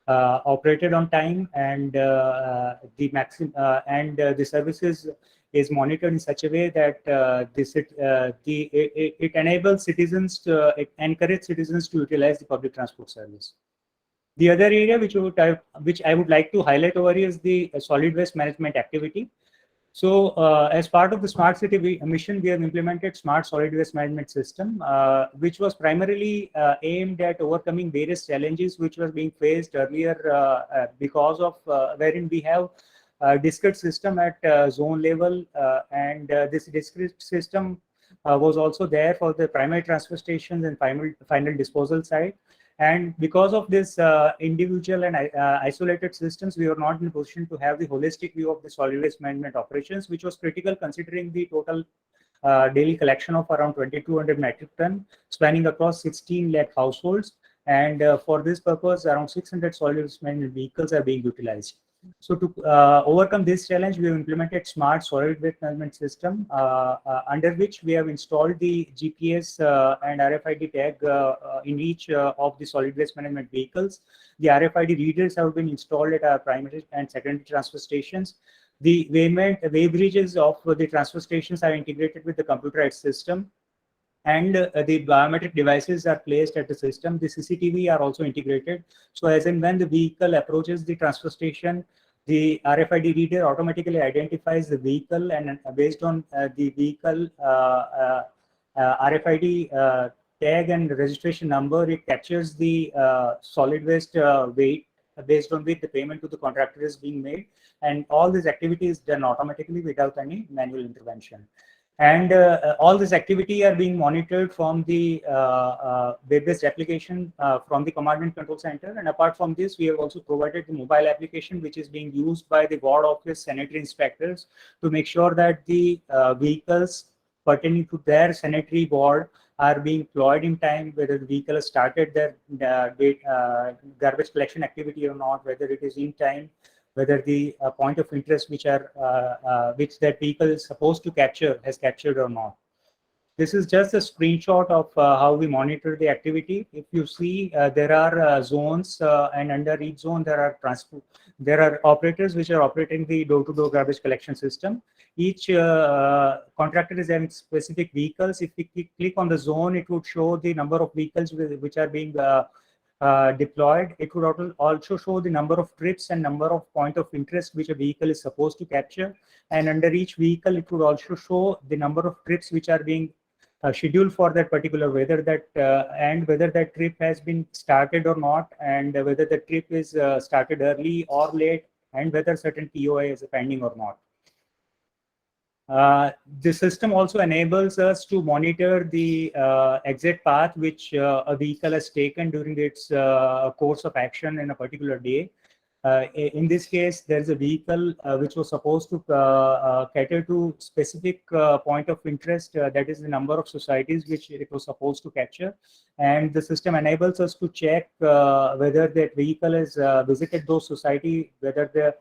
operated on time, and the maximum the services is monitored in such a way that it enables citizens to encourage citizens to utilize the public transport service. The other area which I would like to highlight over here is the solid waste management activity. So as part of the smart city mission, we have implemented smart solid waste management system, which was primarily aimed at overcoming various challenges which were being faced earlier because of wherein we have a discrete system at zone level, and this discrete system was also there for the primary transfer stations and final disposal site. And because of this individual and isolated systems, we were not in a position to have the holistic view of the solid waste management operations, which was critical considering the total daily collection of around 2,200 metric ton, spanning across 16 lakh households. And for this purpose, around 600 solid waste management vehicles are being utilized. So to overcome this challenge, we have implemented smart solid waste management system, under which we have installed the GPS and RFID tag in each of the solid waste management vehicles. The RFID readers have been installed at our primary and secondary transfer stations. The weighbridges of the transfer stations are integrated with the computerized system, and the biometric devices are placed at the system. The CCTV are also integrated. So as and when the vehicle approaches the transfer station, the RFID reader automatically identifies the vehicle, and based on the vehicle RFID tag and registration number, it captures the solid waste weight, based on which the payment to the contractor is being made. And all this activity is done automatically without any manual intervention. And all this activity are being monitored from the web-based application from the command and control center. And apart from this, we have also provided the mobile application, which is being used by the ward office sanitary inspectors to make sure that the vehicles pertaining to their sanitary ward are being deployed in time, whether the vehicle has started their garbage collection activity or not, whether it is in time, whether the point of interest which that vehicle is supposed to capture has captured or not. This is just a screenshot of how we monitor the activity. If you see, there are zones, and under each zone there are operators which are operating the door-to-door garbage collection system. Each contractor is having specific vehicles. If we click on the zone, it would show the number of vehicles which are being deployed. It would also show the number of trips and number of point of interest which a vehicle is supposed to capture. And under each vehicle, it would also show the number of trips which are being scheduled for that particular, whether that trip has been started or not, and whether the trip is started early or late, and whether certain POI is pending or not. The system also enables us to monitor the exit path which a vehicle has taken during its course of action in a particular day. In this case, there is a vehicle which was supposed to cater to specific point of interest, that is the number of societies which it was supposed to capture. And the system enables us to check whether that vehicle has visited those society, whether the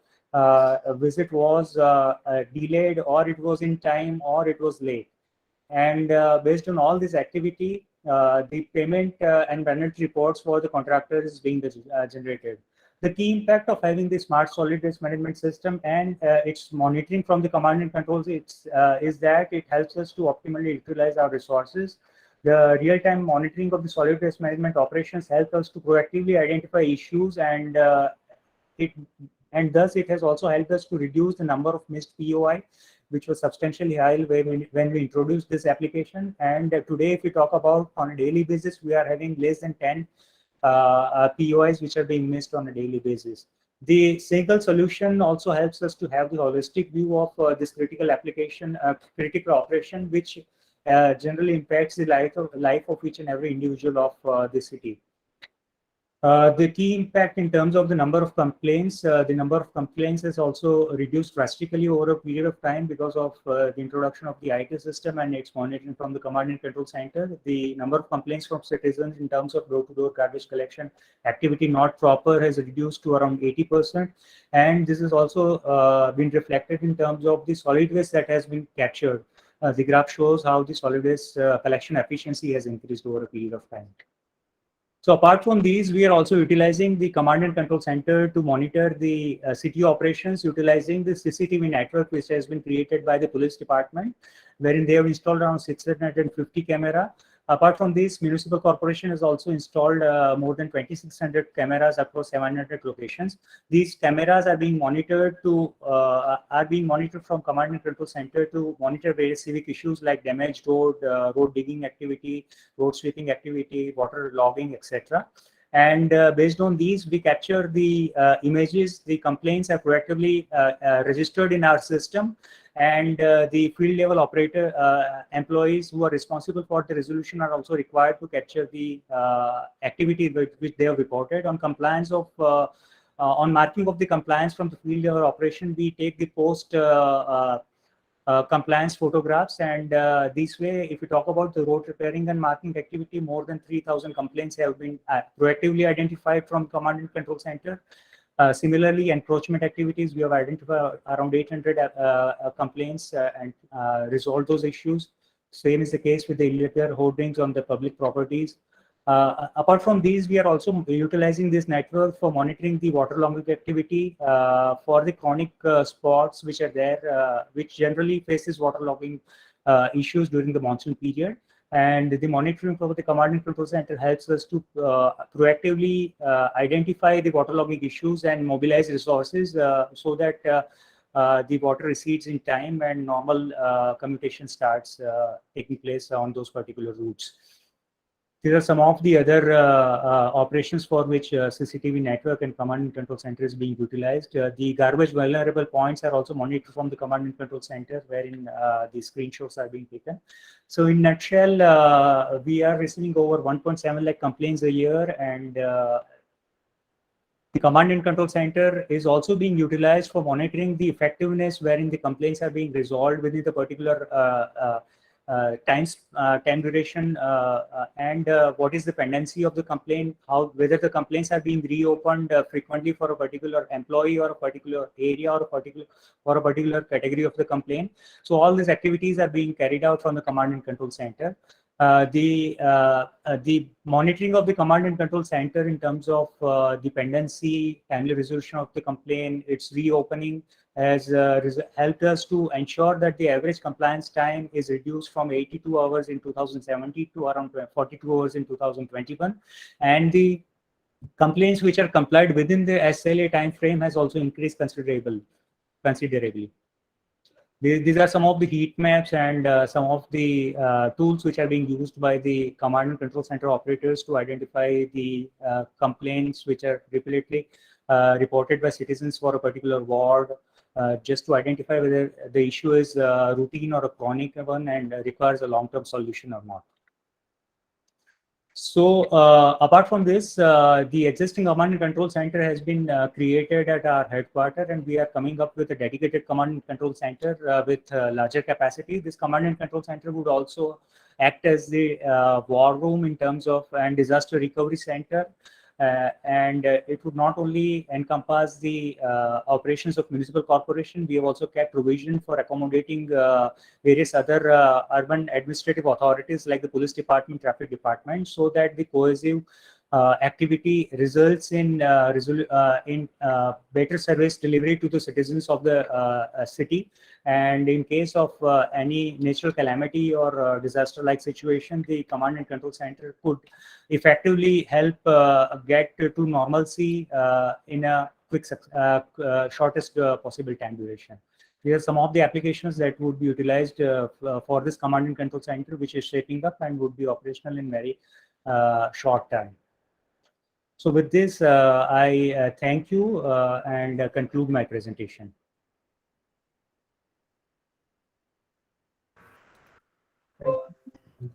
visit was delayed, or it was in time, or it was late. And based on all this activity, the payment and penalty reports for the contractor is being generated. The key impact of having the smart solid waste management system and its monitoring from the command and controls is that it helps us to optimally utilize our resources. The real-time monitoring of the solid waste management operations help us to proactively identify issues, and thus it has also helped us to reduce the number of missed POI, which was substantially high when we introduced this application. And today, if we talk about on a daily basis, we are having less than 10 POIs which are being missed on a daily basis. The single solution also helps us to have the holistic view of this critical application, critical operation, which generally impacts the life of each and every individual of the city. The key impact in terms of the number of complaints, has also reduced drastically over a period of time because of the introduction of the IT system and its monitoring from the command and control center. The number of complaints from citizens in terms of door-to-door garbage collection activity not proper has reduced to around 80%. And this has also been reflected in terms of the solid waste that has been captured. The graph shows how the solid waste collection efficiency has increased over a period of time. So apart from these, we are also utilizing the command and control center to monitor the city operations, utilizing the CCTV network which has been created by the police department, wherein they have installed around 650 camera. Apart from this, Municipal Corporation has also installed more than 2,600 cameras across 700 locations. These cameras are being monitored from command and control center to monitor various civic issues like damaged road, road digging activity, road sweeping activity, water logging, etc. And based on these, we capture the images. The complaints are proactively registered in our system, and the field level operator employees who are responsible for the resolution are also required to capture the activity which they have reported. On compliance of on marking of the compliance from the field level operation, we take the post compliance photographs. And this way, if you talk about the road repairing and marking activity, more than 3,000 complaints have been proactively identified from Command and Control Center. Similarly, encroachment activities, we have identified around 800 complaints and resolved those issues. Same is the case with the illegal hoardings on the public properties. Apart from these, we are also utilizing this network for monitoring the waterlogging activity for the chronic spots which are there, which generally faces waterlogging issues during the monsoon period. And the monitoring from the Command and Control Center helps us to proactively identify the waterlogging issues and mobilize resources so that the water recedes in time and normal commutation starts taking place on those particular routes. These are some of the other operations for which CCTV network and Command and Control Center is being utilized. The garbage vulnerable points are also monitored from the Command and Control Center, wherein the screenshots are being taken. So in nutshell, we are receiving over 1.7 lakh complaints a year, and the Command and Control Center is also being utilized for monitoring the effectiveness wherein the complaints are being resolved within the particular time duration, and what is the pendency of the complaint, whether the complaints are being reopened frequently for a particular employee or a particular area or a particular category of the complaint. So all these activities are being carried out from the Command and Control Center. The monitoring of the Command and Control Center in terms of dependency, timely resolution of the complaint, its reopening has helped us to ensure that the average compliance time is reduced from 82 hours in 2017 to around 42 hours in 2021. And the complaints which are complied within the SLA time frame has also increased considerably. These are some of the heat maps and some of the tools which are being used by the Command and Control Center operators to identify the complaints which are repeatedly reported by citizens for a particular ward, just to identify whether the issue is routine or a chronic one and requires a long-term solution or not. So apart from this, the existing Command and Control Center has been created at our headquarters, and we are coming up with a dedicated Command and Control Center with larger capacity. This Command and Control Center would also act as the war room in terms of and disaster recovery center. And it would not only encompass the operations of municipal corporation, we have also kept provision for accommodating various other urban administrative authorities like the police department, traffic department, so that the cohesive activity results in better service delivery to the citizens of the city. And in case of any natural calamity or disaster-like situation, the Command and Control Center could effectively help get to normalcy in a quick, shortest possible time duration. These are some of the applications that would be utilized for this Command and Control Center, which is shaping up and would be operational in very short time. So with this, I thank you and conclude my presentation.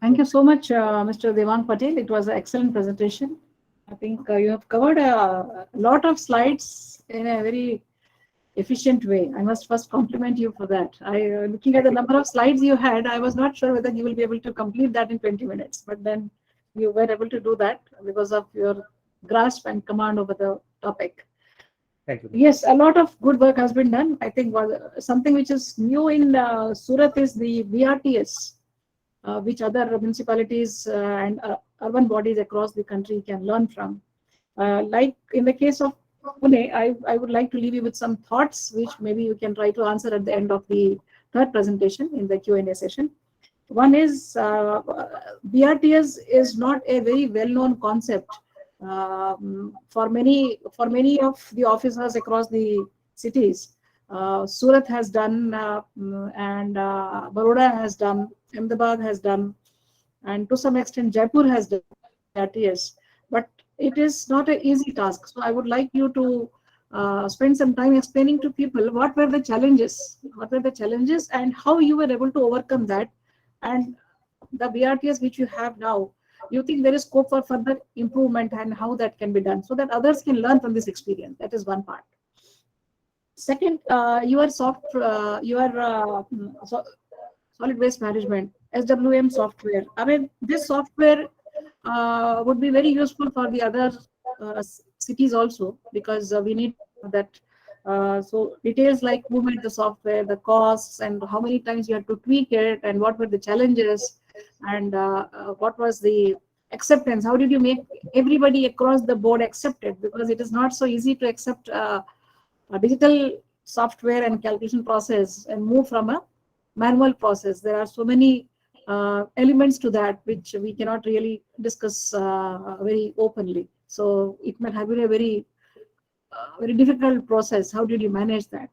Thank you so much, Mr. Devang Patel. It was an excellent presentation. I think you have covered a lot of slides in a very efficient way. I must first compliment you for that. Looking at the number of slides you had, I was not sure whether you will be able to complete that in 20 minutes, but then you were able to do that because of your grasp and command over the topic. Thank you. Yes, a lot of good work has been done. I think something which is new in Surat is the BRTS, which other municipalities and urban bodies across the country can learn from. Like in the case of Pune, I would like to leave you with some thoughts, which maybe you can try to answer at the end of the third presentation in the Q&A session. One is BRTS is not a very well-known concept for many of the officers across the cities. Surat has done, and Baroda has done, Ahmedabad has done, and to some extent Jaipur has done BRTS. But it is not an easy task. So I would like you to spend some time explaining to people what were the challenges, and how you were able to overcome that. And the BRTS which you have now, you think there is scope for further improvement and how that can be done so that others can learn from this experience. That is one part. Second, solid waste management, SWM software. I mean, this software would be very useful for the other cities also, because we need that. So details like who made the software, the costs, and how many times you had to tweak it, and what were the challenges, and what was the acceptance. How did you make everybody across the board accept it? Because it is not so easy to accept a digital software and calculation process and move from a manual process. There are so many elements to that which we cannot really discuss very openly. So it might have been a very difficult process. How did you manage that?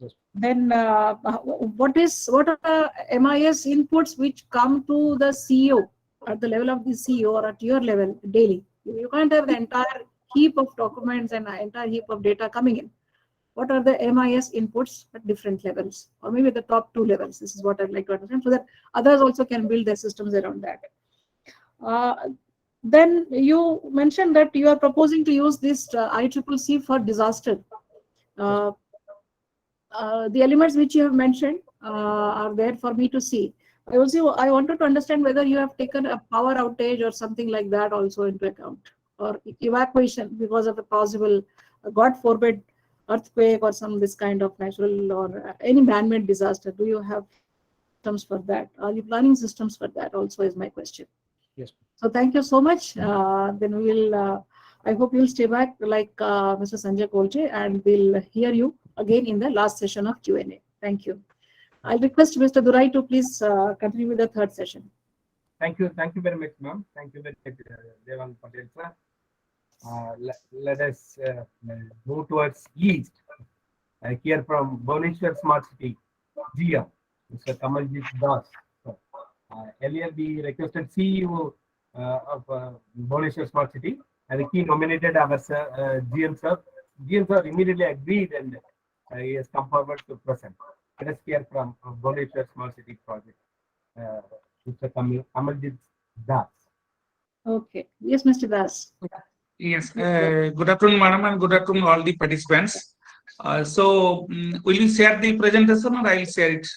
Yes. Then what are the MIS inputs which come to the CEO at the level of the CEO or at your level daily? You can't have the entire heap of documents and an entire heap of data coming in. What are the MIS inputs at different levels, or maybe the top 2 levels? This is what I'd like to understand, so that others also can build their systems around that. Then you mentioned that you are proposing to use this ICCC for disaster. The elements which you have mentioned are there for me to see. I wanted to understand whether you have taken a power outage or something like that also into account, or evacuation because of a possible, God forbid, earthquake or this kind of natural or any man-made disaster. Do you have systems for that? Are you planning systems for that also, is my question. Yes. So thank you so much. Then we will, I hope you'll stay back like Mr. Sanjay Kolte, and we'll hear you again in the last session of Q&A. Thank you. I'll request Mr. Durai to please continue with the third session. Thank you very much, ma'am. Thank you very much, Devang, Patel, sir. Let us move towards east. Here from Bhubaneswar Smart City, GM, Mr. Kamaljit Das. Earlier we requested CEO of Bhubaneswar Smart City, and he nominated our GM sir. GM sir immediately agreed, and he has come forward to present. Let us hear from Bhubaneswar Smart City project, Mr. Kamaljit Das. Okay. Yes, Mr. Das. Yes, good afternoon, madam, and good afternoon, all the participants. Will you share the presentation or I will share it?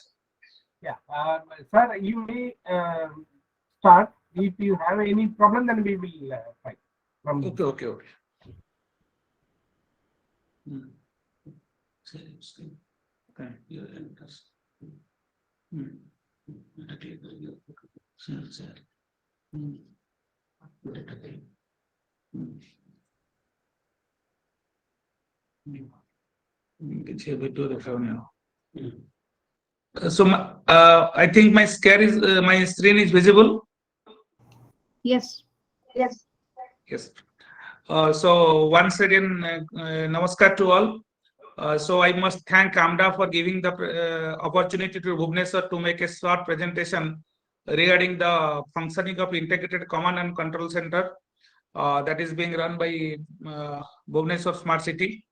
Yeah, sir, you may start. If you have any problem, then we will fight. Okay. I think my screen is visible. Yes. Yes. So once again, namaskar to all. So I must thank AMDA for giving the opportunity to Bhubaneswar to make a short presentation regarding the functioning of integrated command and control center that is being run by Bhubaneswar Smart City.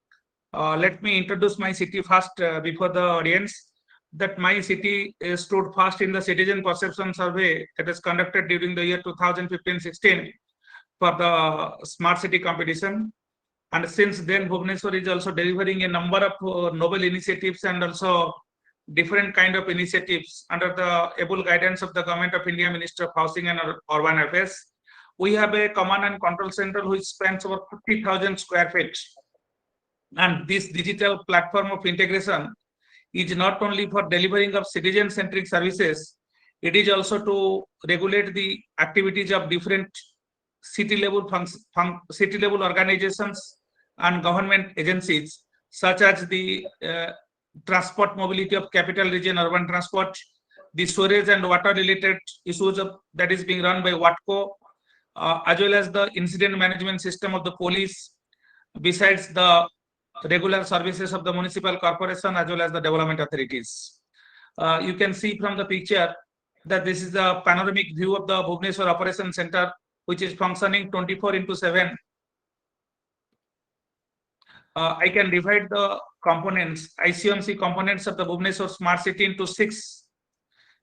Let me introduce my city first before the audience. That my city stood first in the citizen perception survey that is conducted during the year 2015-16 for the smart city competition. And since then, Bhubaneswar is also delivering a number of novel initiatives and also different kind of initiatives under the able guidance of the Government of India, Minister of Housing and Urban Affairs. We have a command and control center which spans over 50,000 square feet. And this digital platform of integration is not only for delivering of citizen-centric services, it is also to regulate the activities of different city-level organizations and government agencies, such as the transport mobility of capital region urban transport, the storage and water-related issues that is being run by WATCO, as well as the incident management system of the police, besides the regular services of the municipal corporation as well as the development authorities. You can see from the picture that this is a panoramic view of the Bhubaneswar Operation Center, which is functioning 24/7. I can divide the components, ICMC components of the Bhubaneswar Smart City into 6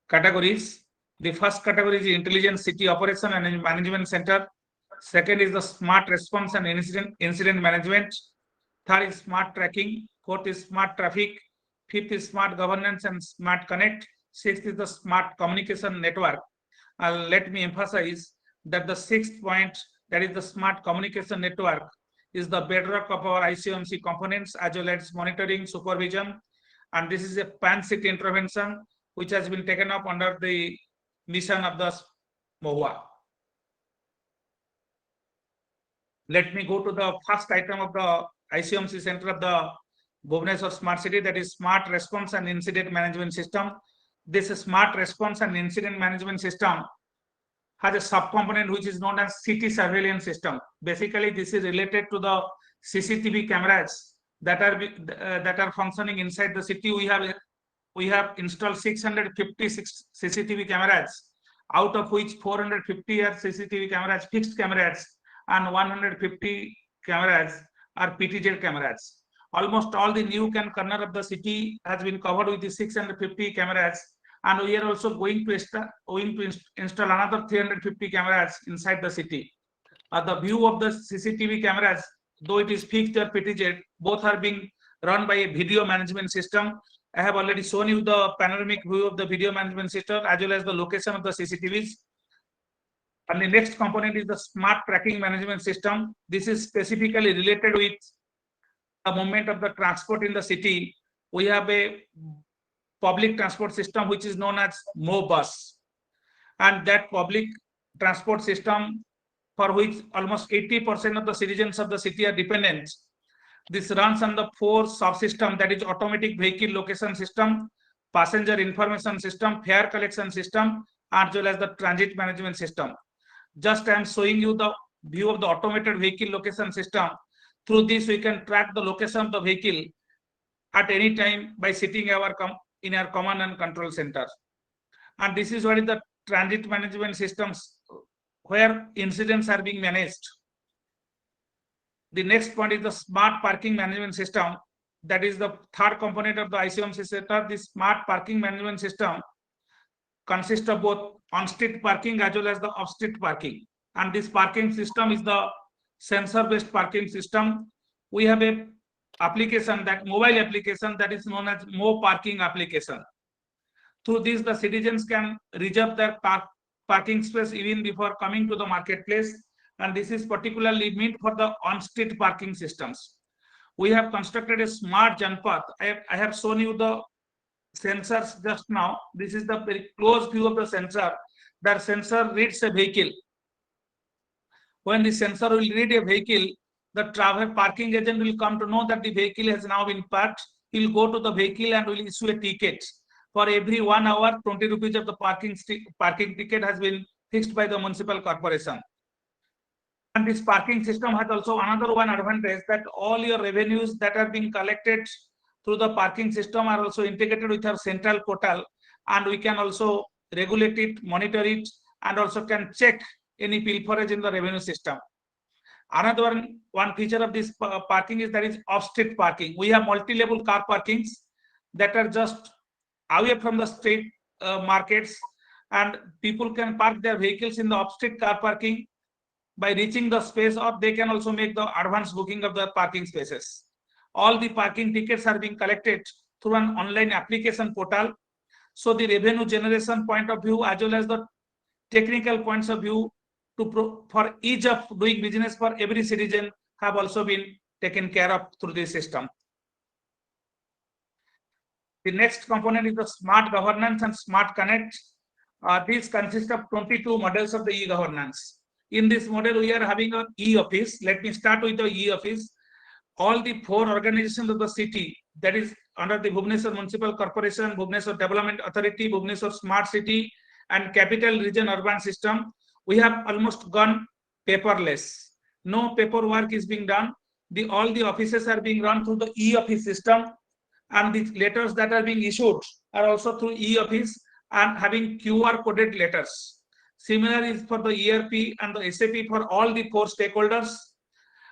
categories. The first category is the Intelligent City Operation and Management Center. Second is the Smart Response and Incident Management. Third is smart tracking. Fourth is smart traffic. Fifth is smart governance and smart connect. Sixth is the smart communication network. Let me emphasize that the sixth point, that is the smart communication network, is the bedrock of our ICMC components as well as monitoring, supervision. And this is a pan-city intervention which has been taken up under the mission of the MOHUA. Let me go to the first item of the ICMC center of the Bhubaneswar Smart City, that is Smart Response and Incident Management System. This Smart Response and Incident Management System has a subcomponent which is known as city surveillance system. Basically, this is related to the CCTV cameras that are functioning inside the city. We have installed 656 CCTV cameras, out of which 450 are CCTV cameras, fixed cameras, and 150 cameras are PTZ cameras. Almost all the nook and corner of the city has been covered with the 650 cameras, and we are also going to install another 350 cameras inside the city. The view of the CCTV cameras, though it is fixed or PTZ, both are being run by a video management system. I have already shown you the panoramic view of the video management system as well as the location of the CCTVs. And the next component is the smart tracking management system. This is specifically related with the movement of the transport in the city. We have a public transport system which is known as MoBus, and that public transport system, for which almost 80% of the citizens of the city are dependent. This runs on the 4 subsystems, that is automatic vehicle location system, passenger information system, fare collection system, as well as the transit management system. Just I am showing you the view of the automated vehicle location system. Through this, we can track the location of the vehicle at any time by sitting in our command and control center. And this is what is the transit management systems, where incidents are being managed. The next point is the smart parking management system. That is the third component of the ICMC sector. The smart parking management system consists of both on-street parking as well as the off-street parking. And this parking system is the sensor-based parking system. We have a application, that mobile application, that is known as Mo Parking application. Through this, the citizens can reserve their parking space even before coming to the marketplace. And this is particularly meant for the on-street parking systems. We have constructed a smart Janpath. I have shown you the sensors just now. This is the very close view of the sensor. That sensor reads a vehicle. When the sensor will read a vehicle, the parking agent will come to know that the vehicle has now been parked. He will go to the vehicle and will issue a ticket. For every 1 hour, 20 rupees of the parking ticket has been fixed by the municipal corporation. And this parking system has also another one advantage, that all your revenues that are being collected through the parking system are also integrated with our central portal, and we can also regulate it, monitor it, and also can check any pilferage in the revenue system. Another one feature of this parking is that is off-street parking. We have multi-level car parkings that are just away from the street markets, and people can park their vehicles in the off-street car parking by reaching the space, or they can also make the advance booking of the parking spaces. All the parking tickets are being collected through an online application portal. So the revenue generation point of view as well as the technical points of view for ease of doing business for every citizen have also been taken care of through this system. The next component is the smart governance and smart connect. These consist of 22 models of the e-governance. In this model, we are having an e-office. Let me start with the e-office. All the 4 organizations of the city, that is under the Bhubaneswar Municipal Corporation, Bhubaneswar Development Authority, Bhubaneswar Smart City, and Capital Region Urban System, we have almost gone paperless. No paperwork is being done. All the offices are being run through the e-office system, and the letters that are being issued are also through e-office and having QR coded letters. Similar is for the ERP and the SAP for all the 4 stakeholders.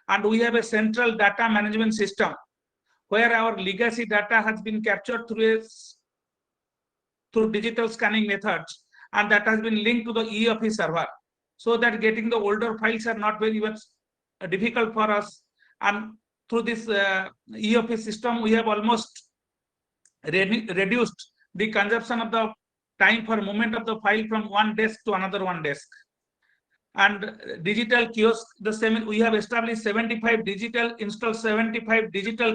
And we have a central data management system where our legacy data has been captured through digital scanning methods, and that has been linked to the e-office server, so that getting the older files are not very much difficult for us. And through this e-office system, we have almost reduced the consumption of the time for movement of the file from one desk to another one desk. And digital kiosk, the same, we have established 75 digital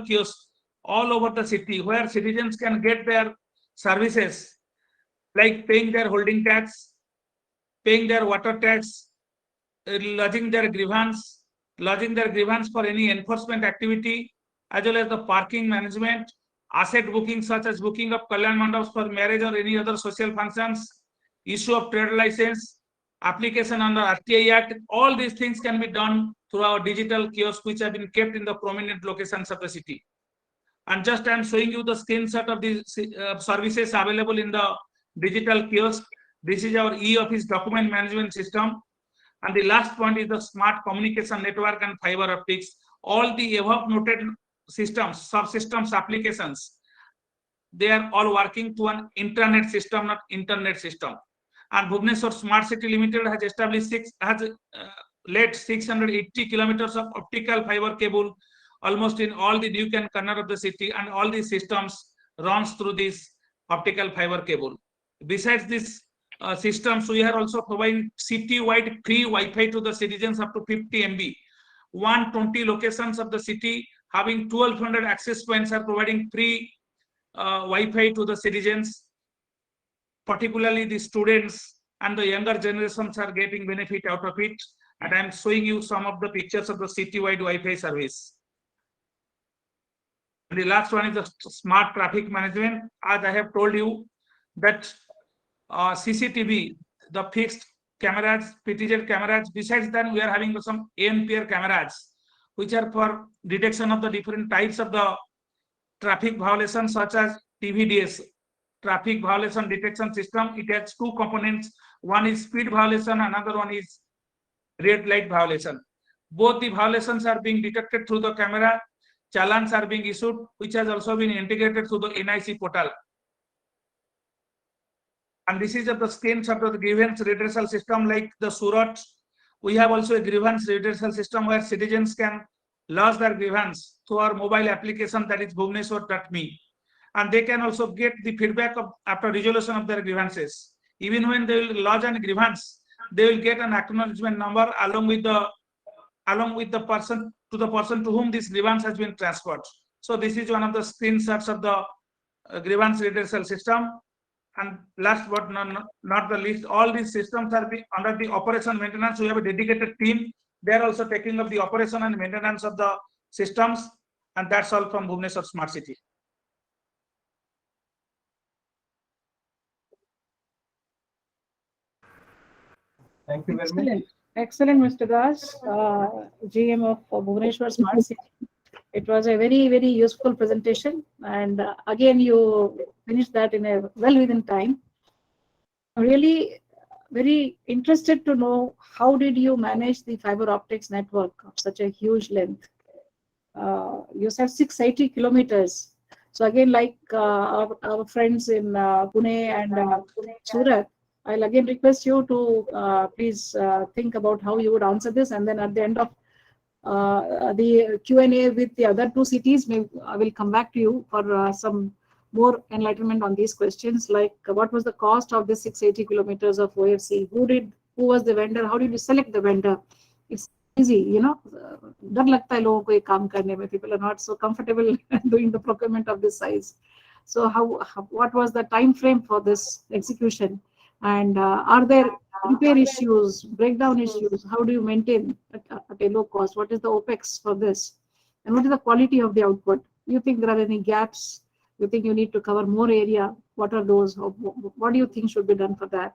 kiosks all over the city where citizens can get their services like paying their holding tax, paying their water tax, lodging their grievance for any enforcement activity, as well as the parking management, asset booking such as booking of Kalyan Mandaps for marriage or any other social functions, issue of trade license, application under RTI Act. All these things can be done through our digital kiosks, which have been kept in the prominent locations of the city. And just I am showing you the screenshot of the services available in the digital kiosk. This is our e-office document management system. And the last point is the smart communication network and fiber optics. All the above noted systems, subsystems, applications, they are all working to an internet system, not internet system. And Bhubaneswar Smart City Limited has established laid 680 kilometers of optical fiber cable almost in all the nook and corner of the city, and all these systems runs through this optical fiber cable. Besides this systems, we are also providing city-wide free Wi-Fi to the citizens up to 50 MB. 120 locations of the city having 1200 access points are providing free Wi-Fi to the citizens. Particularly the students and the younger generations are getting benefit out of it. And I'm showing you some of the pictures of the city-wide Wi-Fi service. And the last one is the smart traffic management. As I have told you that CCTV, the fixed cameras, PTZ cameras. Besides that, we are having some ANPR cameras, which are for detection of the different types of the traffic violations, such as TVDS, traffic violation detection system. It has two components. One is speed violation, another one is red light violation. Both the violations are being detected through the camera. Challans are being issued, which has also been integrated through the NIC portal. And this is of the screenshot of the grievance redressal system like the Surat. We have also a grievance redressal system where citizens can lodge their grievance through our mobile application, that is Bhubaneswar.me. And they can also get the feedback of after resolution of their grievances. Even when they will lodge an grievance, they will get an acknowledgement number along with the person to whom this grievance has been transferred. So this is one of the screenshots of the grievance redressal system. And last but not the least, all these systems are under the operation maintenance. We have a dedicated team. They are also taking up the operation and maintenance of the systems. And that's all from Bhubaneswar Smart City. Thank you very much. Excellent, Mr. Das, GM of Bhubaneswar Smart City. It was a very, very useful presentation. And again, you finished that in a well within time. Really very interested to know how did you manage the fiber optics network of such a huge length. You said 680 kilometers. So again, like our friends in Pune and Surat, I'll again request you to please think about how you would answer this, and then at the end of the Q&A with the other two cities, I will come back to you for some more enlightenment on these questions, like what was the cost of this 680 kilometers of OFC? Who was the vendor? How did you select the vendor? It's easy, you know. डर लगता है लोगों को ये काम करने में. People are not so comfortable doing the procurement of this size. So what was the time frame for this execution? And are there repair issues, breakdown issues? How do you maintain at a low cost? What is the OPEX for this? And what is the quality of the output? You think there are any gaps? You think you need to cover more area? What are those? What do you think should be done for that?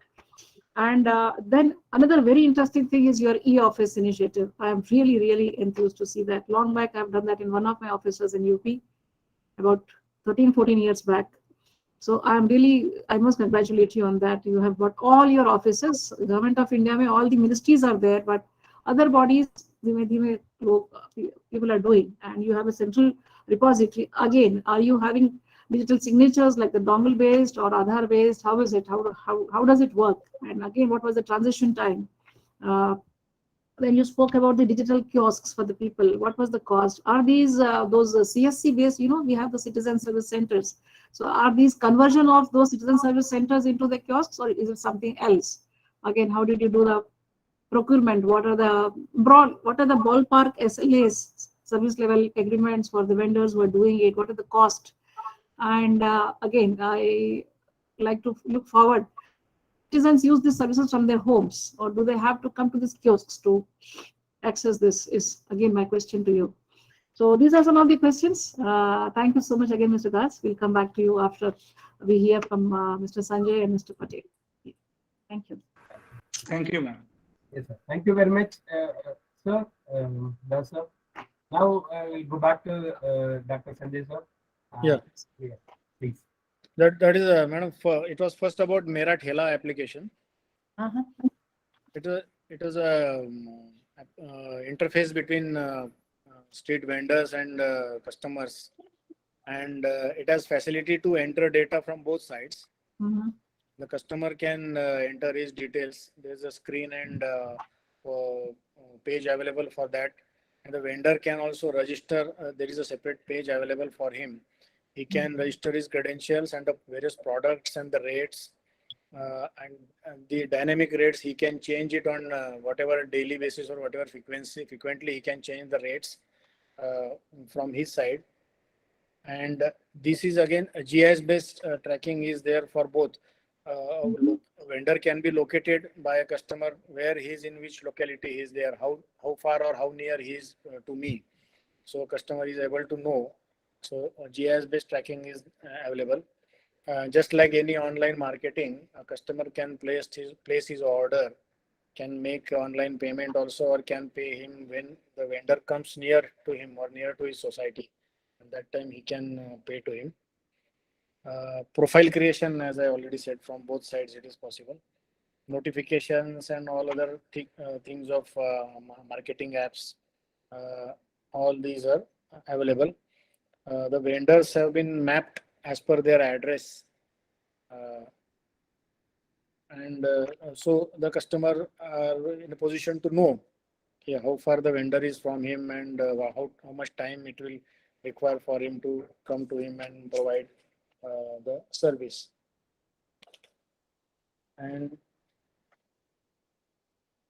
And then another very interesting thing is your e-office initiative. I am really, really enthused to see that. Long back, I've done that in one of my offices in UP about 13, 14 years back. So I must congratulate you on that. You have got all your offices, Government of India, all the ministries are there, but other bodies, people are doing, and you have a central repository. Again, are you having digital signatures like the dongle based or Aadhaar based? How is it? How does it work? And again, what was the transition time? when you spoke about the digital kiosks for the people, what was the cost? Are these those CSC based? You know, we have the citizen service centers. So are these conversion of those citizen service centers into the kiosks, or is it something else? Again, how did you do the procurement? What are the ballpark SLAs, service level agreements for the vendors who are doing it? What are the cost? And again, I like to look forward. Citizens use these services from their homes, or do they have to come to these kiosks to access this? Is again my question to you. So these are some of the questions. Thank you so much again, Mr. Das. We'll come back to you after we hear from Mr. Sanjay and Mr. Patel. Thank you. Thank you, ma'am. Yes, sir. Thank you very much, sir. Das, sir. Now we'll go back to Dr. Sanjay, sir. Yeah. Please. That is, madam. It was first about Mera Thela application. It was a interface between street vendors and customers, and it has facility to enter data from both sides. The customer can enter his details. There's a screen and page available for that, and the vendor can also register. There is a separate page available for him. He can register his credentials and the various products and the rates, and the dynamic rates. He can change it on whatever daily basis or whatever frequently he can change the rates from his side. And this is again a GIS based tracking is there for both. Vendor can be located by a customer where he is, in which locality he is there, how far or how near he is to me. So customer is able to know. So GIS based tracking is available. Just like any online marketing, a customer can place his order, can make online payment also, or can pay him when the vendor comes near to him or near to his society. At that time he can pay to him. Profile creation, as I already said, from both sides it is possible. Notifications and all other things of marketing apps, all these are available. The vendors have been mapped as per their address, and so the customer are in a position to know how far the vendor is from him, and how much time it will require for him to come to him and provide the service. And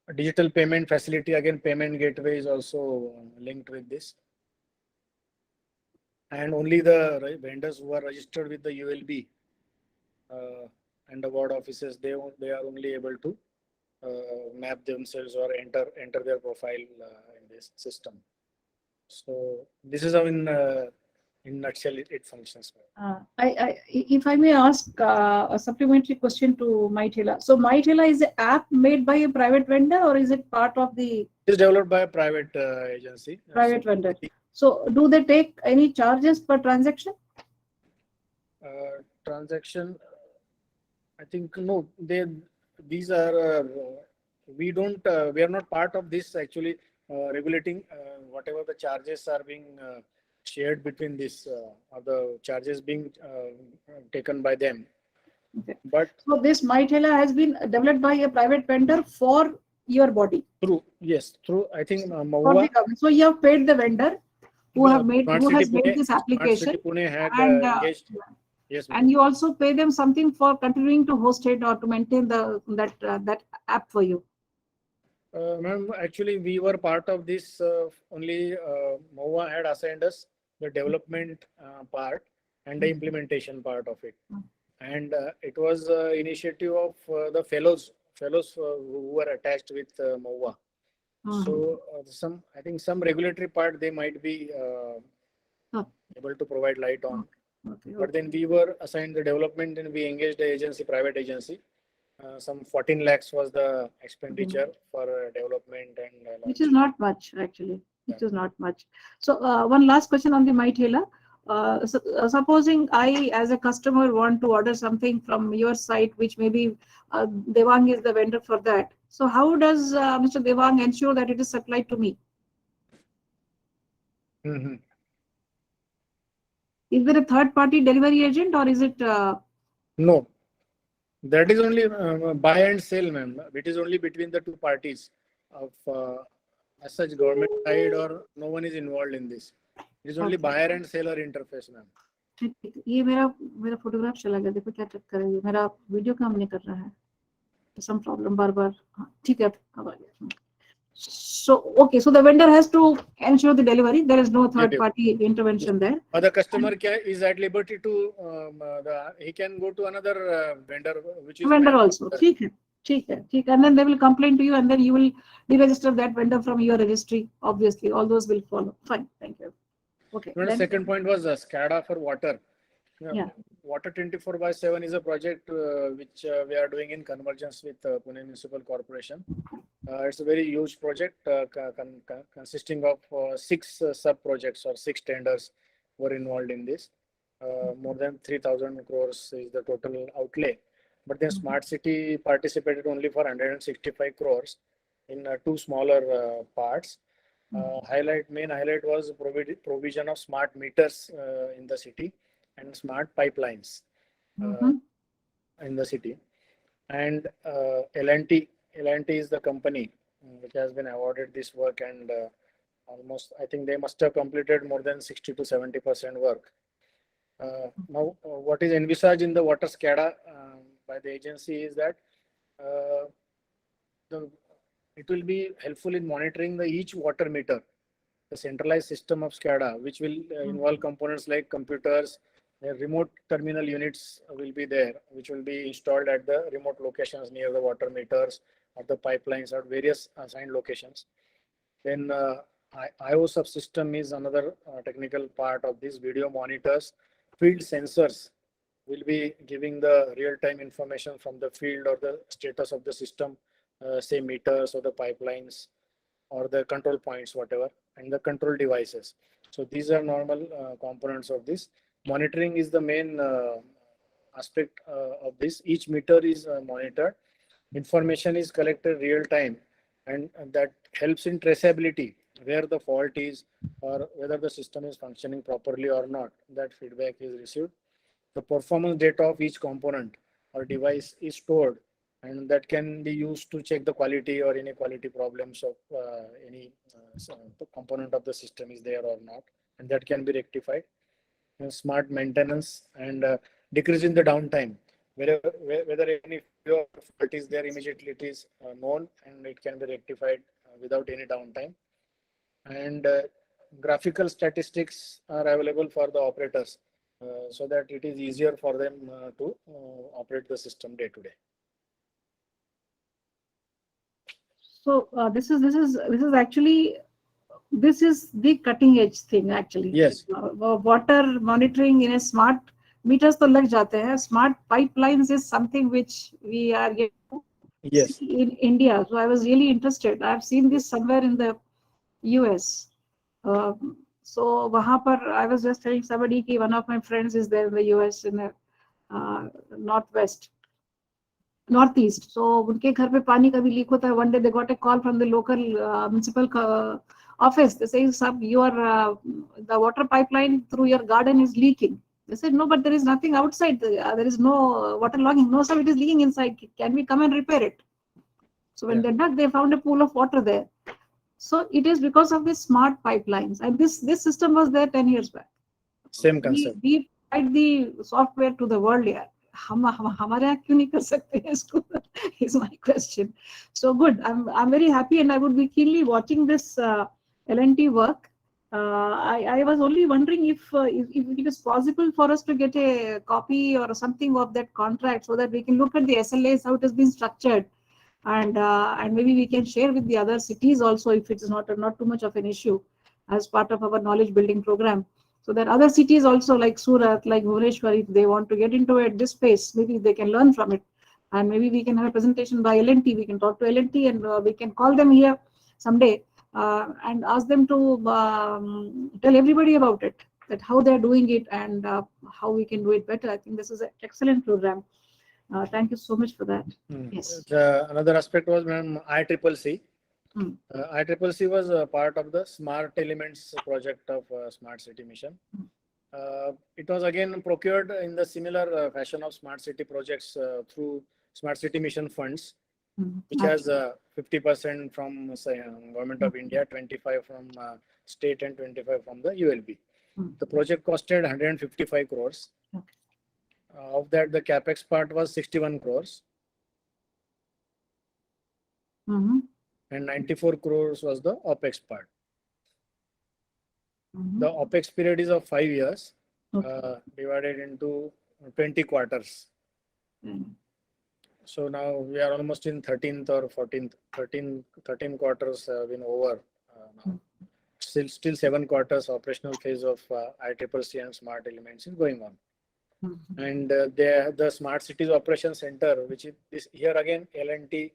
a digital payment facility, again payment gateway is also linked with this. And only the vendors who are registered with the ULB and the ward offices, they are only able to map themselves or enter their profile in this system. So this is how in nutshell it functions. If I may ask a supplementary question to MyThela. So MyThela is an app made by a private vendor, or is it part of the? It is developed by a private agency. Private vendor. So do they take any charges per transaction? Transaction, I think no. These are we are not part of this actually regulating whatever the charges are being shared between this or the charges being taken by them. Okay. But so this MyThela has been developed by a private vendor for your body. Through I think For the Mahua. government. So you have paid the vendor who has made this application, Pune had and engaged. Yes, and you also pay them something for continuing to host it or to maintain that app for you. Ma'am, actually we were part of this. Only Mahua had assigned us the development part and the implementation part of it, and it was initiative of the fellows who were attached with Mahua. So I think some regulatory part they might be able to provide light on. But then we were assigned the development, and we engaged the agency, private agency. Some 14 lakhs was the expenditure for development, and which is not much actually. Which is not much. So one last question on the MyThela. Supposing I, as a customer, want to order something from your site, which maybe Devang is the vendor for that. So how does Mr. Devang ensure that it is supplied to me? Is there a third-party delivery agent, or is it? No, that is only buy and sell, ma'am. It is only between the two parties of as such government side or no one is involved in this. It is only Okay. buyer and seller interface, ma'am. ठीक है। ये मेरा photograph चला गया, देखो क्या चक्कर है, ये मेरा वीडियो काम नहीं कर रहा है, सम प्रॉब्लम बार बार। हाँ, ठीक है, अब आ गया। So okay, so the vendor has to ensure the delivery. There is no third party intervention there. But the customer is at liberty to he can go to another vendor which is Vendor also. ठीक है, ठीक है, ठीक है. And then they will complain to you, and then you will deregister that vendor from your registry. Obviously, all those will follow. Fine, thank you. Okay. The Then, second point was SCADA for water. Yeah. Water 24/7 is a project which we are doing in convergence with Pune Municipal Corporation. It's a very huge project consisting of 6 sub-projects or 6 tenders were involved in this. More than 3,000 crores is the total outlay. But then Smart City participated only for 165 crores in 2 smaller parts. Main highlight was provision of smart meters in the city and smart pipelines in the city. And L&T is the company which has been awarded this work, and almost I think they must have completed more than 60 to 70% work. Now, what is envisaged in the water SCADA by the agency is that it will be helpful in monitoring each water meter, the centralized system of SCADA, which will involve components like computers. Remote terminal units will be there, which will be installed at the remote locations near the water meters or the pipelines at various assigned locations. Then IO subsystem is another technical part of this. Video monitors, field sensors will be giving the real-time information from the field or the status of the system, say meters or the pipelines or the control points, whatever, and the control devices. So these are normal components of this. Monitoring is the main aspect of this. Each meter is monitored. Information is collected real time, and that helps in traceability, where the fault is or whether the system is functioning properly or not. That feedback is received. The performance data of each component or device is stored, and that can be used to check the quality or any quality problems of any component of the system is there or not, and that can be rectified. Smart maintenance and decrease in the downtime. Whether any fault is there, immediately it is known and it can be rectified without any downtime. And graphical statistics are available for the operators so that it is easier for them to operate the system day to day. so this is actually, this is the cutting edge thing actually. Yes. Water monitoring in a smart meters to lag jate hain. Smart pipelines is something which we are yet to see in India. So I was really interested. I've seen this somewhere in the US. So wahan par I was just telling somebody ki one of my friends is there in the US in the northeast. So unke ghar pe pani kabhi leak hota hai. One day they got a call from the local municipal office. They say, "Sir, the water pipeline through your garden is leaking." They said, "No, but there is nothing outside. There is no water logging." "No, sir, it is leaking inside. Can we come and repair it?" So when they dug, they found a pool of water there. So it is because of the smart pipelines, and this system was there 10 years back. Same concept. We provide the software to the world here. हमारे यहाँ क्यों नहीं कर सकते हैं इसको? Is my question. So good. I'm very happy, and I would be keenly watching this L&T work. I was only wondering if it is possible for us to get a copy or something of that contract so that we can look at the SLAs, how it has been structured, and maybe we can share with the other cities also if it is not too much of an issue as part of our knowledge building program. So that other cities also like Surat, like Bhubaneswar, if they want to get into this space, maybe they can learn from it. And maybe we can have a presentation by L&T. We can talk to L&T and we can call them here someday and ask them to tell everybody about it, that how they're doing it and how we can do it better. I think this is an excellent program. Thank you so much for that. Yes. Another aspect was ICCC. ICCC was a part of the Smart Elements project of Smart City Mission. It was again procured in the similar fashion of Smart City projects through Smart City Mission funds. which has 50% from Government of India, 25 from state and 25 from the ULB. The project costed 155 crores. Okay. Of that, the capex part was 61 crores Mhm. and 94 crores was the opex part. Mhm. The opex period is of 5 years, Okay. divided into 20 quarters. Mm. So now we are almost in 13th or 14th, 13 quarters have been over now. Still 7 quarters operational phase of ICCC and smart elements is going on. Mhm. And the Smart Cities Operation Center, which is this, here again L&T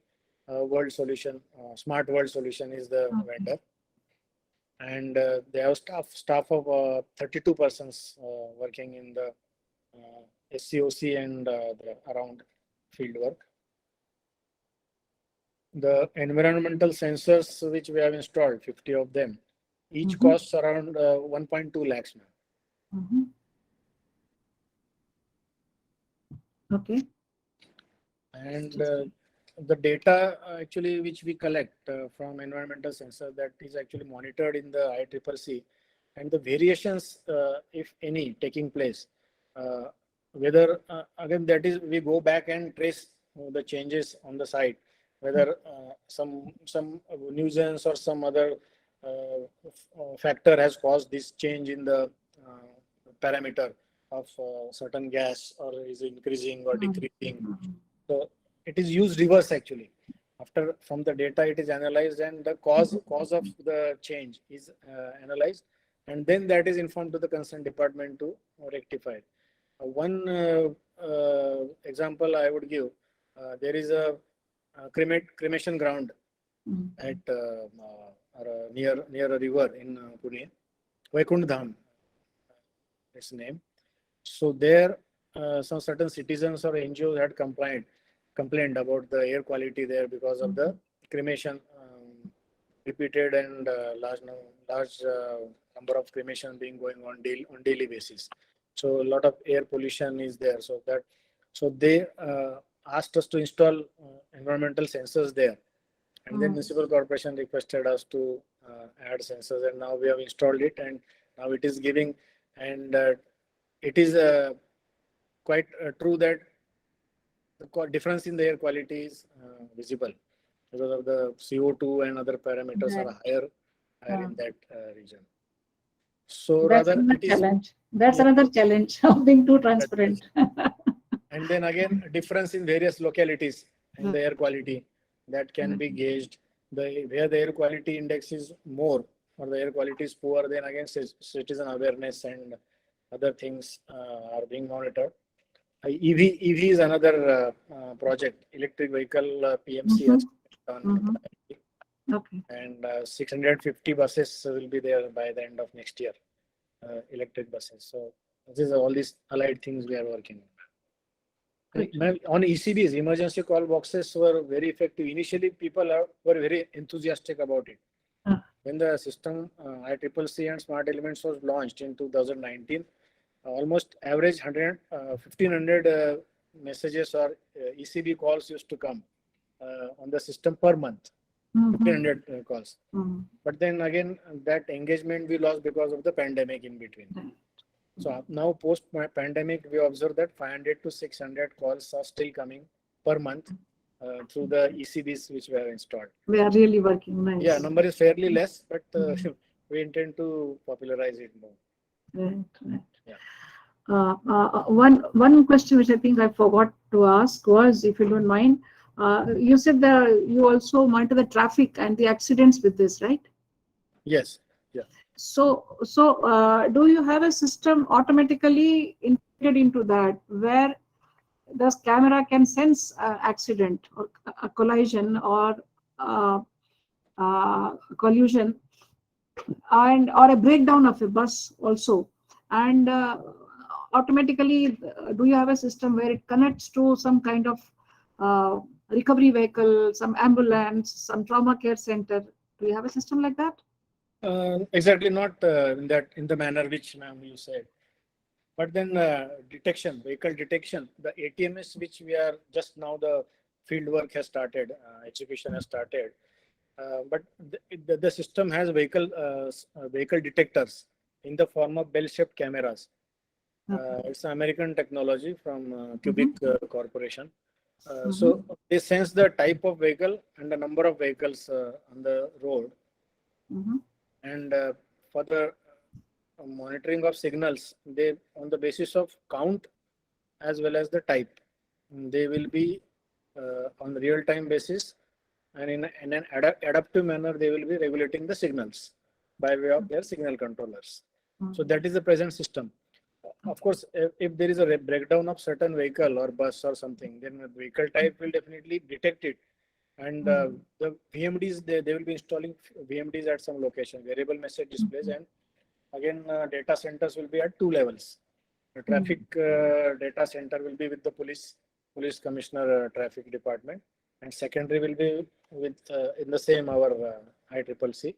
World Solution, Smart World Solution is the Okay. vendor. And they have staff of 32 persons working in the SCOC and the around field work. The environmental sensors which we have installed, 50 of them, each costs around 1.2 lakhs. Mhm. Okay. And the data actually which we collect from environmental sensor, that is actually monitored in the ICCC, and the variations, if any, taking place, whether again that is we go back and trace the changes on the site, whether some nuisance or some other factor has caused this change in the parameter of certain gas, or is increasing or decreasing. Mhm. So it is used reverse actually. After from the data it is analyzed, and the cause of the change is analyzed, and then that is informed to the concerned department to rectify. One example I would give, there is a cremation ground Mhm. at near a river in Pune, Vaikund Dham, its name. So there, some certain citizens or NGOs had complained about the air quality there because of the cremation, repeated and large number of cremation being going on daily basis. So a lot of air pollution is there. So they asked us to install environmental sensors there, and then Municipal Corporation requested us to add sensors, and now we have installed it, and now it is giving, and it is quite true that the difference in the air quality is visible because of the CO2 and other parameters are higher in that region. So That's rather another it is, challenge. That's yeah, another challenge of being too transparent. and then again difference in various localities in the air quality that can be gauged. Where the air quality index is more or the air quality is poor, then again citizen awareness and other things are being monitored. EV is another project, electric vehicle PMC has done, Okay. and 650 buses will be there by the end of next year, electric buses. So this is all these allied things we are working on. On ECBs, emergency call boxes were very effective. Initially, people were very enthusiastic about it. When the system ICCC and Smart Elements was launched in 2019, almost average 1,500 messages or ECB calls used to come on the system per month. 1,500 calls. But then again, that engagement we lost because of the pandemic in between. So now post pandemic, we observe that 500 to 600 calls are still coming per month through the ECBs which were installed. We are really working nice. Yeah, number is fairly less, but we intend to popularize it more. Right. Yeah. One question which I think I forgot to ask was, if you don't mind, you said that you also monitor the traffic and the accidents with this, right? Yes. Yeah. So do you have a system automatically integrated into that where the camera can sense accident or a collision or collusion and or a breakdown of a bus also, and automatically do you have a system where it connects to some kind of recovery vehicle, some ambulance, some trauma care center? Do you have a system like that? Exactly not in the manner which ma'am you said, but then vehicle detection, the ATMS which we are just now the field work has started, execution has started. But the system has vehicle detectors in the form of bell-shaped cameras. It's an American technology from Cubic Corporation. So they sense the type of vehicle and the number of vehicles on the road. And for the monitoring of signals, they, on the basis of count as well as the type, they will be on real-time basis, and in an adaptive manner, they will be regulating the signals by way of their signal controllers. So that is the present system. Of course, if there is a breakdown of certain vehicle or bus or something, then the vehicle type will definitely detect it. And the VMDs, they will be installing VMDs at some location, variable message displays, and again, data centers will be at 2 levels. The traffic data center will be with the police commissioner traffic department, and secondary will be with in the same our ICCC.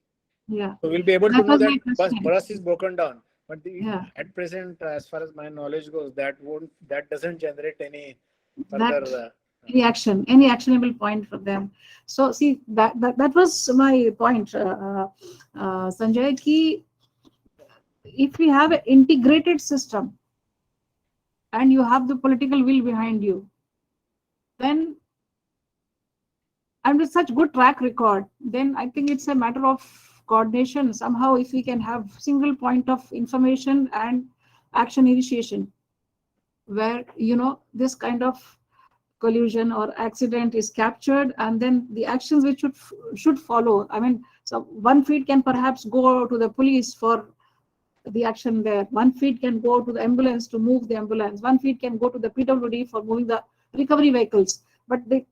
Yeah. So we'll be able to That know was that my question. bus is broken down. But Yeah. at present, as far as my knowledge goes, that doesn't generate any That further any actionable point for them. So see, that was my point, Sanjay, ki if we have an integrated system and you have the political will behind you, then, and with such good track record, then I think it's a matter of coordination. Somehow, if we can have single point of information and action initiation, where, you know, this kind of collision or accident is captured, and then the actions which should follow. I mean, so one feed can perhaps go to the police for the action there. One feed can go to the ambulance to move the ambulance. One feed can go to the PWD for moving the recovery vehicles. But the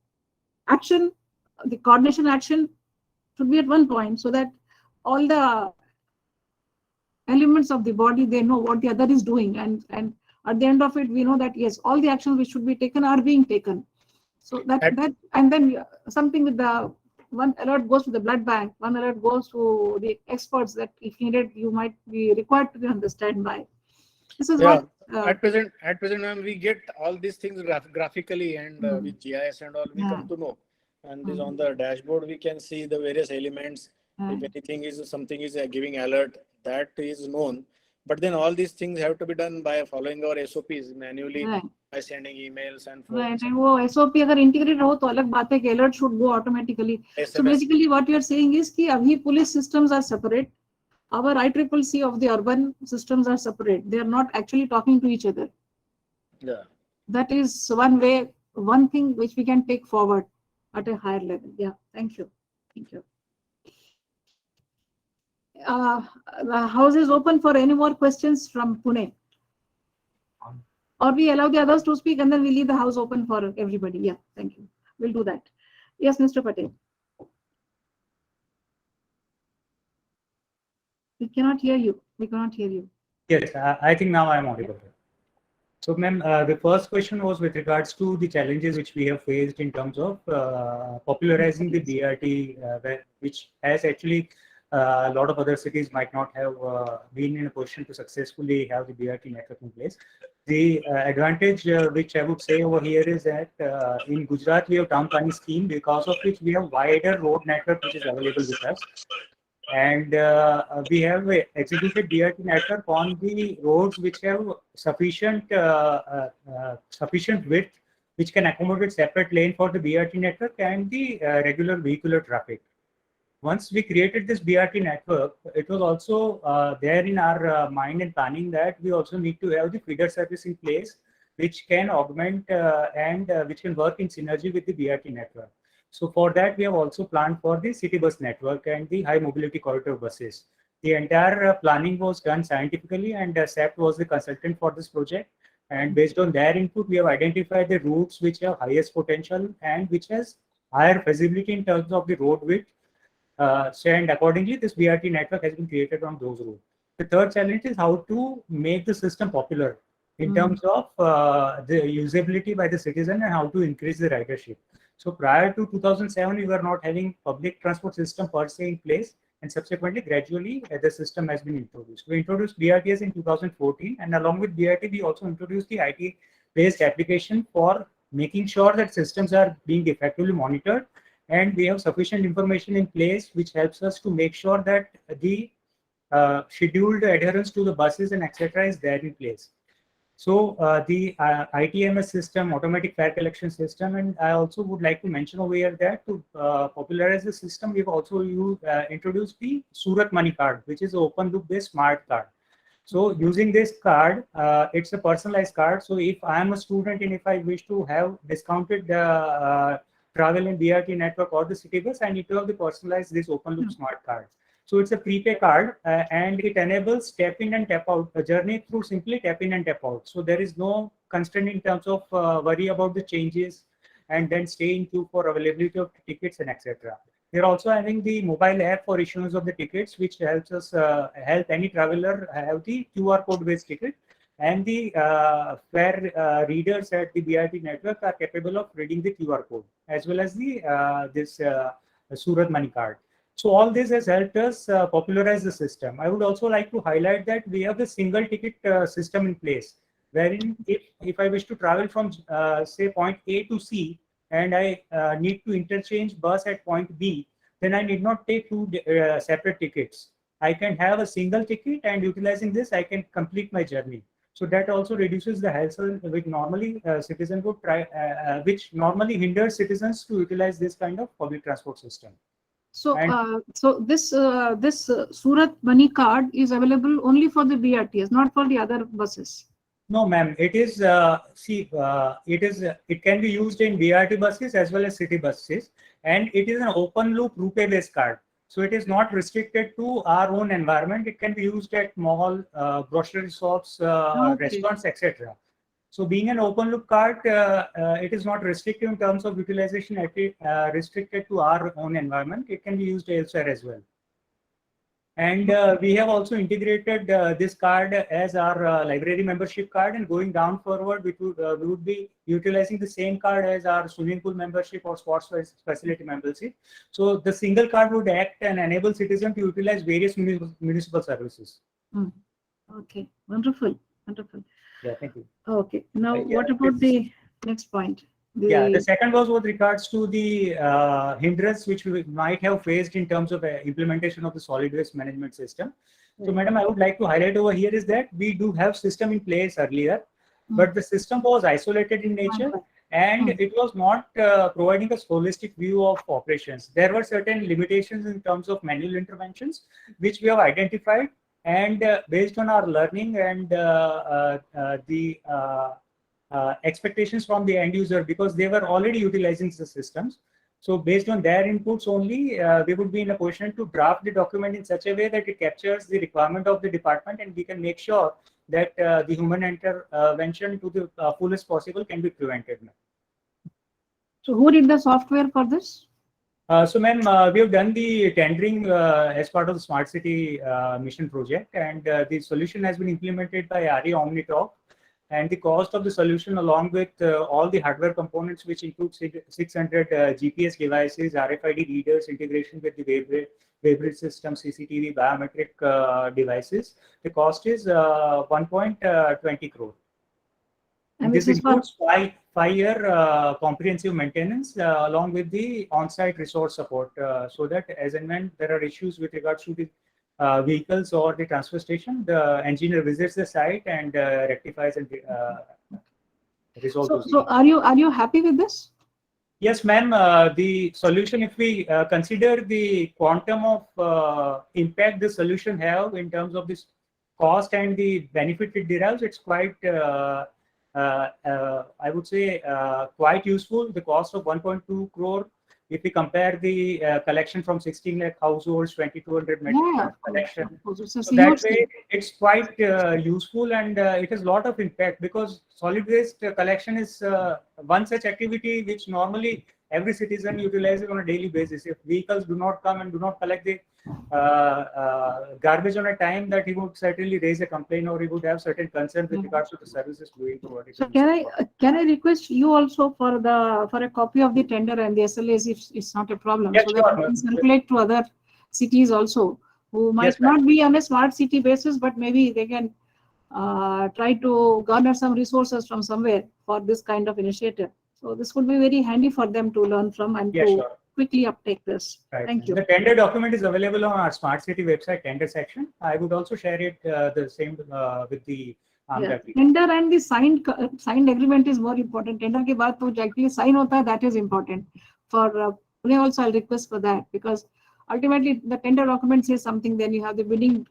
action, the coordination action should be at one point, so that all the elements of the body, they know what the other is doing, and at the end of it, we know that yes, all the actions which should be taken are being taken. So that and then something with the one alert goes to the blood bank, one alert goes to the experts that if needed, you might be required to be on the standby. This is what at present, when we get all these things graphically and with GIS and all, we come to know. And this on the dashboard, we can see the various elements. If anything something is giving alert, that is known. But then all these things have to be done by following our SOPs manually, by sending emails and right. And वो SOP अगर integrated हो तो अलग बात है कि alert should go automatically. So basically what you are saying is कि अभी police systems are separate. Our ICCC of the urban systems are separate. They are not actually talking to each other. Yeah. That is one way, one thing which we can take forward at a higher level. Yeah. Thank you. Thank you. The house is open for any more questions from Pune. Or we allow the others to speak and then we leave the house open for everybody. Yeah, thank you. We'll do that. Yes, Mr. Patel. We cannot hear you. We cannot hear you. Yes, I think now I'm audible. So, ma'am, the first question was with regards to the challenges which we have faced in terms of popularizing the BRT, which has actually a lot of other cities might not have been in a position to successfully have the BRT network in place. The advantage which I would say over here is that in Gujarat, we have town planning scheme, because of which we have wider road network which is available with us. And we have executed BRT network on the roads which have sufficient width, which can accommodate separate lane for the BRT network and the regular vehicular traffic. Once we created this BRT network, it was also there in our mind and planning that we also need to have the feeder service in place, which can augment and which can work in synergy with the BRT network. So for that, we have also planned for the city bus network and the high mobility corridor buses. The entire planning was done scientifically, and SAP was the consultant for this project. And based on their input, we have identified the routes which have highest potential and which has higher feasibility in terms of the road width. And accordingly, this BRT network has been created on those routes. The third challenge is how to make the system popular in terms of the usability by the citizen and how to increase the ridership. So prior to 2007, we were not having public transport system per se in place, and subsequently, gradually, the system has been introduced. We introduced BRTS in 2014, and along with BRT, we also introduced the IT-based application for making sure that systems are being effectively monitored, and we have sufficient information in place which helps us to make sure that the scheduled adherence to the buses and etc. is there in place. So the ITMS system, automatic fare collection system, and I also would like to mention over here that to popularize the system, we've also introduced the Surat Money Card, which is an open loop based smart card. So using this card, it's a personalized card. So if I am a student and if I wish to have discounted travel in BRT network or the city bus, I need to have the personalized this open loop smart card. So it's a prepay card and it enables tap in and tap out, a journey through simply tap in and tap out. So there is no constraint in terms of worry about the changes and then stay in queue for availability of tickets and etc. We're also having the mobile app for issuance of the tickets, which helps us help any traveler have the QR code based ticket, and the fare readers at the BRT network are capable of reading the QR code as well as the this Surat Money Card. So all this has helped us popularize the system. I would also like to highlight that we have the single ticket system in place, wherein if I wish to travel from say point A to C and I need to interchange bus at point B, then I need not take two separate tickets. I can have a single ticket, and utilizing this, I can complete my journey. So that also reduces the hassle which normally citizens would try, which normally hinders citizens to utilize this kind of public transport system. So, so this Surat Money Card is available only for the BRTs, not for the other buses. No, ma'am. It is it can be used in BRT buses as well as city buses, and it is an open loop RuPay based card. So it is not restricted to our own environment. It can be used at mall, grocery shops, restaurants, etc. So being an open loop card, it is not restricted in terms of utilization, restricted to our own environment. It can be used elsewhere as well. And we have also integrated this card as our library membership card, and going down forward, we would be utilizing the same card as our swimming pool membership or sports facility membership. So the single card would act and enable citizens to utilize various municipal services. Okay, wonderful, wonderful. Yeah, thank you. Okay, now what about the next point? The second was with regards to the hindrance which we might have faced in terms of implementation of the solid waste management system. So, madam, I would like to highlight over here is that we do have system in place earlier, but the system was isolated in nature and it was not providing a holistic view of operations. There were certain limitations in terms of manual interventions, which we have identified, and based on our learning and the expectations from the end user, because they were already utilizing the systems. So based on their inputs only, we would be in a position to draft the document in such a way that it captures the requirement of the department, and we can make sure that the human intervention to the fullest possible can be prevented. So who did the software for this? So, ma'am, we have done the tendering as part of the Smart City Mission project, and the solution has been implemented by RE Omnitalk. And the cost of the solution, along with all the hardware components, which include 600 GPS devices, RFID readers, integration with the Weighbridge system, CCTV, biometric devices, the cost is 1.20 crore. And this includes five-year comprehensive maintenance along with the on-site resource support, so that as and when there are issues with regards to the vehicles or the transfer station, the engineer visits the site and rectifies and resolves. So are you happy with this? Yes, ma'am. The solution, if we consider the quantum of impact the solution have in terms of this cost and the benefit it derives, it's quite I would say quite useful. The cost of 1.2 crore, if we compare the collection from 16 lakh households, 2,200 metric ton collection, so that way it's quite useful, and it has a lot of impact, because solid waste collection is one such activity which normally every citizen utilizes on a daily basis. If vehicles do not come and do not collect the garbage on a time, that he would certainly raise a complaint, or he would have certain concerns with regards to the services being provided. So can I request you also for a copy of the tender and the SLAs, if it's not a problem, so that we can circulate to other cities also who might not be on a smart city basis, but maybe they can try to garner some resources from somewhere for this kind of initiative. So this would be very handy for them to learn from and Yeah, to sure. quickly uptake this. Right. Thank you. The tender document is available on our Smart City website, tender section. I would also share it the same with the armed Yeah. application. Tender and the signed agreement is more important. Tender के बाद तो actually sign होता है, that is important. For Pune also, I'll request for that, because ultimately the tender document says something, then you have the bidding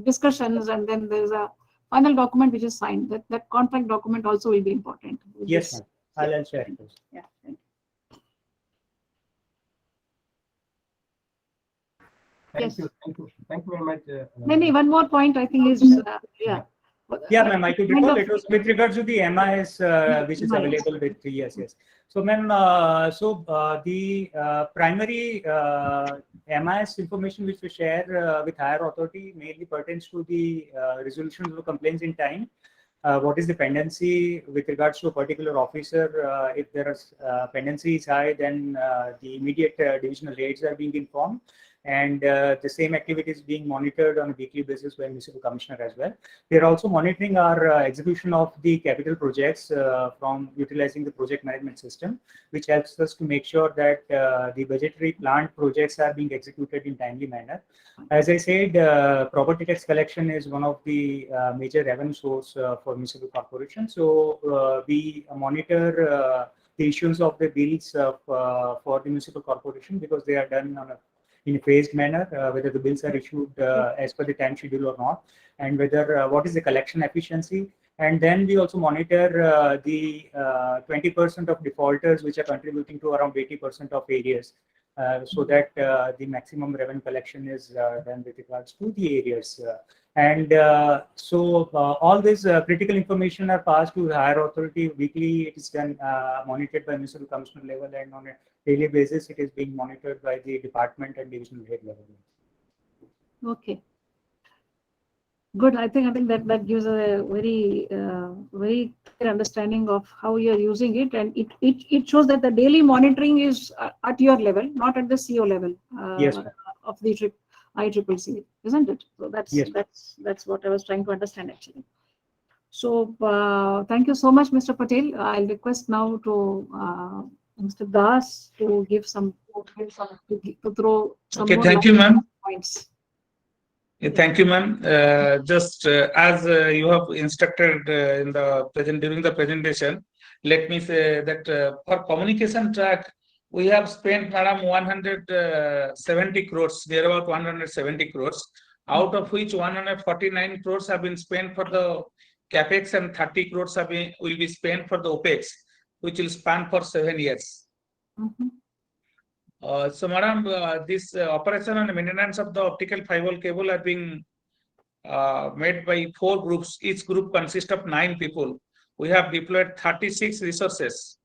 discussions, and then there's a final document which is signed. That contract document also will be important. Yes, ma'am. I'll share it. Yeah. Thank you. Thank Yes. you. Thank you very much. Maybe one more point I think is, yeah. Yeah, ma'am, I could Kind recall of- it was with regards to the MIS, which is MIS. available with, yes. So, ma'am, the primary MIS information which we share with higher authority mainly pertains to the resolution of complaints in time. What is the pendency with regards to a particular officer? If there is pendency is high, then the immediate divisional heads are being informed, and the same activity is being monitored on a weekly basis by municipal commissioner as well. We are also monitoring our execution of the capital projects from utilizing the project management system, which helps us to make sure that the budgetary planned projects are being executed in timely manner. As I said, property tax collection is one of the major revenue source for municipal corporation. So we monitor the issuance of the bills for the municipal corporation, because they are done on in a phased manner, whether the bills are issued as per the time schedule or not, and whether what is the collection efficiency. And then we also monitor the 20% of defaulters which are contributing to around 80% of areas, so that the maximum revenue collection is done with regards to the areas. So all this critical information are passed to the higher authority weekly. It is done monitored by municipal commissioner level, and on a daily basis it is being monitored by the department and divisional head level. Okay. Good. I think that gives a very very clear understanding of how you are using it, and it shows that the daily monitoring is at your level, not at the CO level. Yes, of the ICCC, isn't it? So Yes. that's what I was trying to understand actually. So thank you so much, Mr. Patel. I'll request now to Mr. Das to give some to throw some Okay, more thank you, light ma'am. points. Thank you, ma'am. Just as you have instructed during the presentation, let me say that for communication track, we have spent, madam, 170 crores, near about 170 crores, out of which 149 crores have been spent for the capex and 30 crores will be spent for the OPEX, which will span for 7 years. Mhm. So, madam, this operation and maintenance of the optical fiber cable are being made by 4 groups. Each group consists of 9 people. We have deployed 36 resources.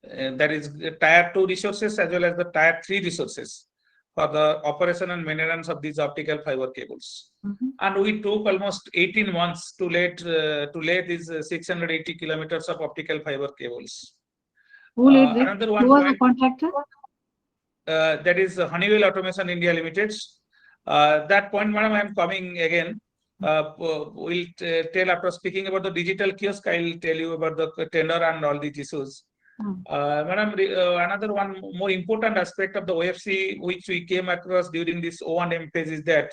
That is the tier 2 resources as well as the tier 3 resources for the operation and maintenance of these optical fiber cables. Mhm. And we took almost 18 months to lay these 680 kilometers of optical fiber cables. Who laid it? Another Who one was the point, contractor? that is Honeywell Automation India Limited. That point, madam, I am coming again. We'll tell after speaking about the digital kiosk. I'll tell you about the tender and all these issues. Madam, another one more important aspect of the OFC which we came across during this O&M phase is that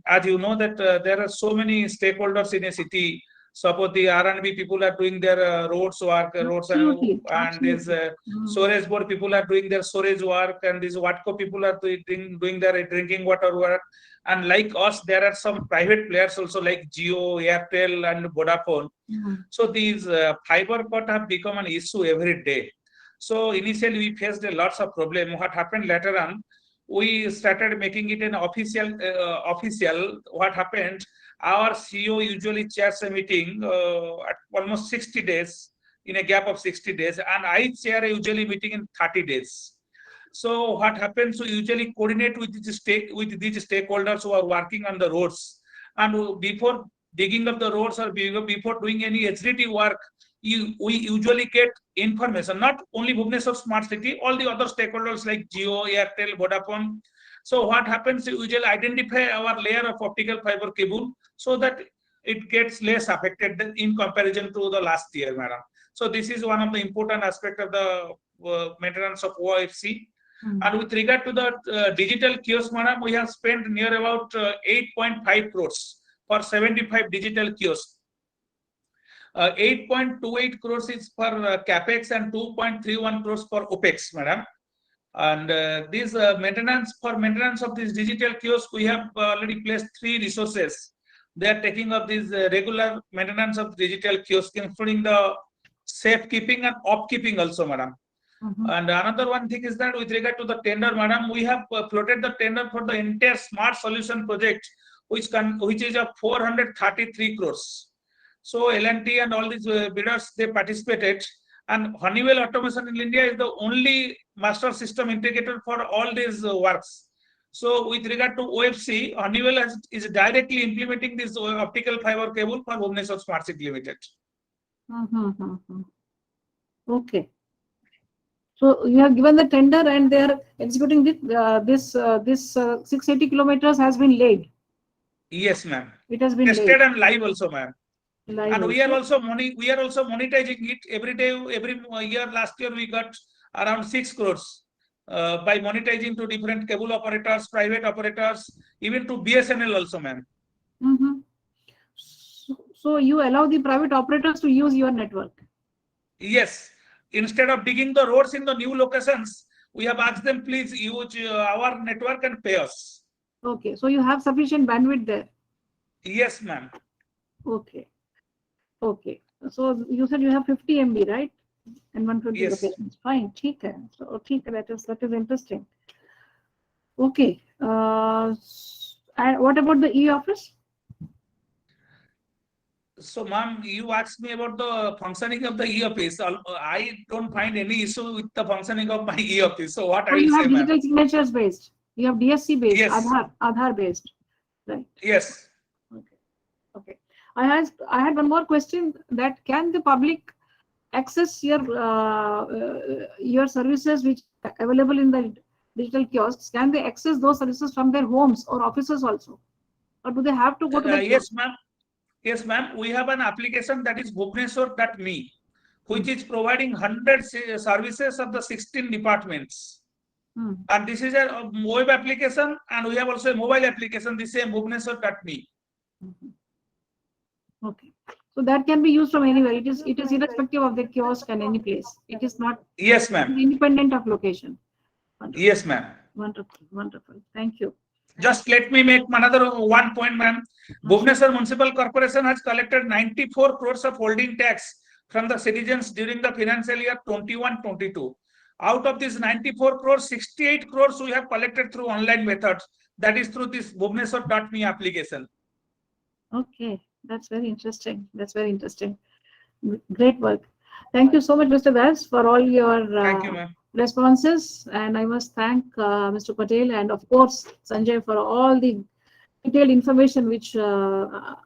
as you know that there are so many stakeholders in a city. Suppose the R&B people are doing their roads Absolutely, and there's storage board people are doing their storage work, and these Watco people are doing their drinking water work. And like us, there are some private players also like Jio, Airtel, and Vodafone. So these fiber cut have become an issue every day. So initially we faced lots of problem. What happened later on, we started making it an official. What happened? Our CEO usually chairs a meeting at almost 60 days, in a gap of 60 days, and I chair a usually meeting in 30 days. So what happens? We usually coordinate with these stakeholders who are working on the roads, and before digging up the roads or before doing any HDT work, we usually get information, not only Bhubaneswar Smart City, all the other stakeholders like Jio, Airtel, Vodafone. So what happens, we usually identify our layer of optical fiber cable so that it gets less affected in comparison to the last year, madam. So this is one of the important aspect of the maintenance of OFC. And with regard to the digital kiosk, madam, we have spent near about 8.5 crores for 75 digital kiosks. 8.28 crores is for capex and 2.31 crores for opex, madam. And this maintenance of this digital kiosk, we have already placed 3 resources. They are taking up this regular maintenance of digital kiosk, including the safekeeping and upkeeping also, madam. And another one thing is that with regard to the tender, madam, we have floated the tender for the entire smart solution project, which is of 433 crores. So L&T and all these bidders, they participated. And Honeywell Automation in India is the only master system integrator for all these works. So with regard to OFC, Honeywell is directly implementing this optical fiber cable for Bhubaneswar Smart City Limited. Okay. So you have given the tender and they are executing this 680 kilometers has been laid. Yes, ma'am. It has been Tested laid. and live also, ma'am. Live And we are also. also monetizing it every day. Every year, last year we got around 6 crores by monetizing to different cable operators, private operators, even to BSNL also, ma'am. So you allow the private operators to use your network? Yes. Instead of digging the roads in the new locations, we have asked them, please use our network and pay us. Okay. So you have sufficient bandwidth there? Yes, ma'am. Okay. Okay. So you said you have 50 MB, right? And 120 Yes. locations. Fine. Okay. So okay, that is interesting. Okay. And what about the e-office? So, ma'am, you asked me about the functioning of the e-office. I don't find any issue with the functioning of my e-office. So what I will You say, have ma'am. digital signatures based. You have DSC based. Yes. Aadhaar based. Right. Yes. Okay. Okay. I had one more question, that can the public access your services which are available in the digital kiosks? Can they access those services from their homes or offices also? Or do they have to go to the Yes, ma'am. Yes, ma'am. We have an application that is Bhubaneswar.me, which is providing 100 services of the 16 departments. And this is a web application, and we have also a mobile application, the same Bhubaneswar.me. Okay. So that can be used from anywhere. It is irrespective of the kiosk and any place. It is not. Yes, ma'am. Independent of location. Wonderful. Yes, ma'am. Wonderful. Wonderful. Thank you. Just let me make another one point, ma'am. Bhubaneswar Municipal Corporation has collected 94 crores of holding tax from the citizens during the financial year 21-22. Out of this 94 crores, 68 crores we have collected through online methods. That is through this Bhubaneswar.me application. Okay, that's very interesting. That's very interesting. Great work. Thank you so much, Mr. Das, for all your Thank you, ma'am. responses. And I must thank Mr. Patel and of course Sanjay for all the detailed information which all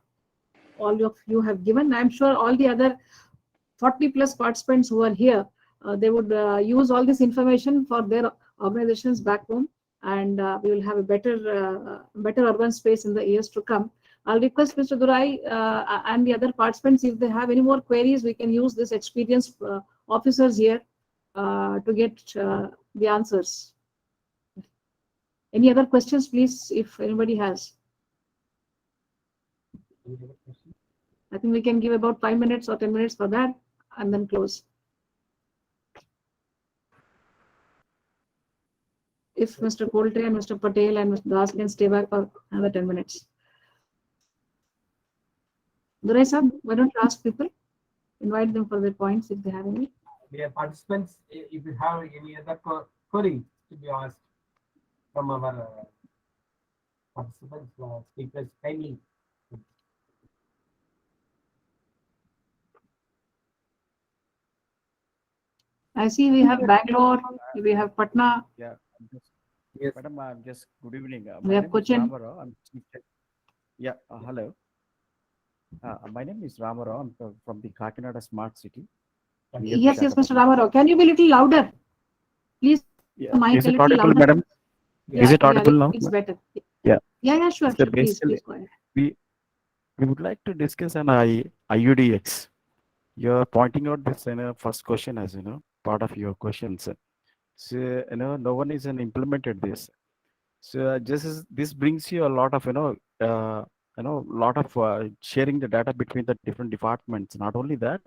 of you have given. I'm sure all the other 40 plus participants who are here, they would use all this information for their organizations back home, and we will have a better urban space in the years to come. I'll request Mr. Durai and the other participants, if they have any more queries, we can use this experienced officers here to get the answers. Any other questions, please, if anybody has? I think we can give about 5 minutes or 10 minutes for that and then close. If Mr. Kolte and Mr. Patel and Mr. Das can stay back for another 10 minutes. Durai sir, why don't you ask people? Invite them for their points if they have any. Dear participants, if you have any other queries to be asked from our participants, speakers, kindly. I see we have Bangalore, we have Patna. Yeah. Yes. Madam, just good evening. We have Cochin. Yeah, hello. My name is Ramarao. I'm from the Kakinada Smart City. Yes, Mr. Ramarao. Can you be a little louder? Please. Yeah. Mic Is a it little audible, louder. madam? Is it audible now? It's better. Yeah. Yeah, sure. So Please basically, go ahead. we would like to discuss an IUDX. you're pointing out this first question as part of your questions. So no one is implemented this. So this brings you a lot of lot of sharing the data between the different departments. Not only that,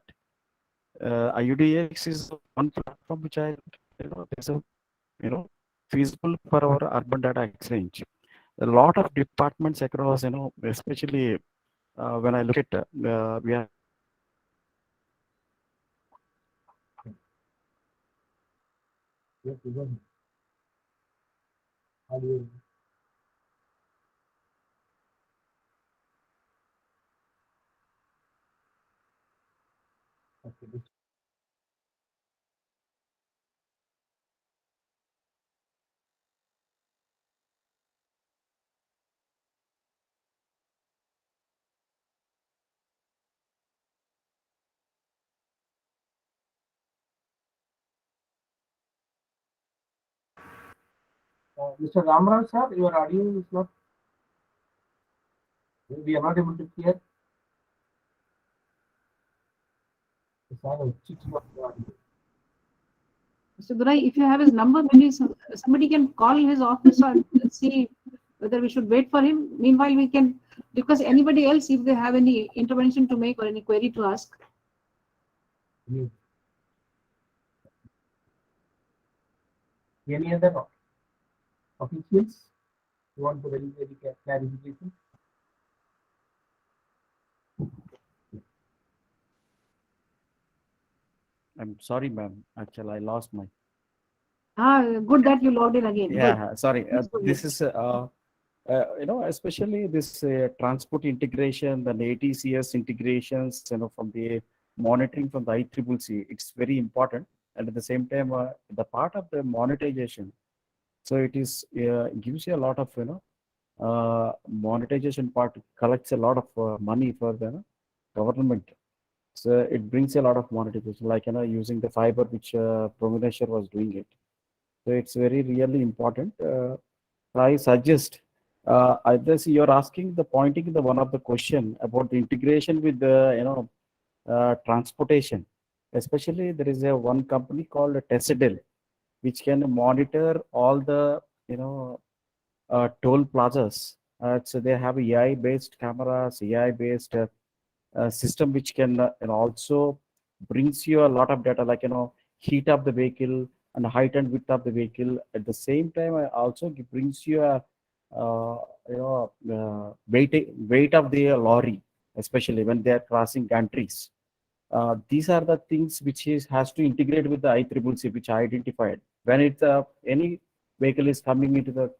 IUDX is one platform which I there's a feasible for our urban data exchange. A lot of departments across especially when I look at we have Yes, you go ahead. Audio. Okay. Mr. Ramrao, sir, your audio is not, we are not able to hear. Mr. Durai, if you have his number, maybe somebody can call his office and see whether we should wait for him. Meanwhile, we can request anybody else if they have any intervention to make or any query to ask. Any other officials who want to very clarification? I'm sorry, ma'am. Actually, I lost my. Good that you logged in again. Yeah, sorry. Please go This ahead. is especially this transport integration, the ATCS integrations, from the monitoring from the ICCC. It's very important, and at the same time, the part of the monetization. So it is gives you a lot of monetization part collects a lot of money for the government. So it brings a lot of monetization, like using the fiber which Bhubaneswar was doing it. So it's very really important. I suggest this you're asking the pointing the one of the question about the integration with the transportation. Especially there is a one company called Tessedel, which can monitor all the toll plazas. So they have AI based cameras, AI based system which can also brings you a lot of data like heat of the vehicle and height and width of the vehicle. At the same time, also brings you a weight of the lorry, especially when they are crossing countries. These are the things which has to integrate with the ICCC, which I identified. When it's any vehicle is coming into the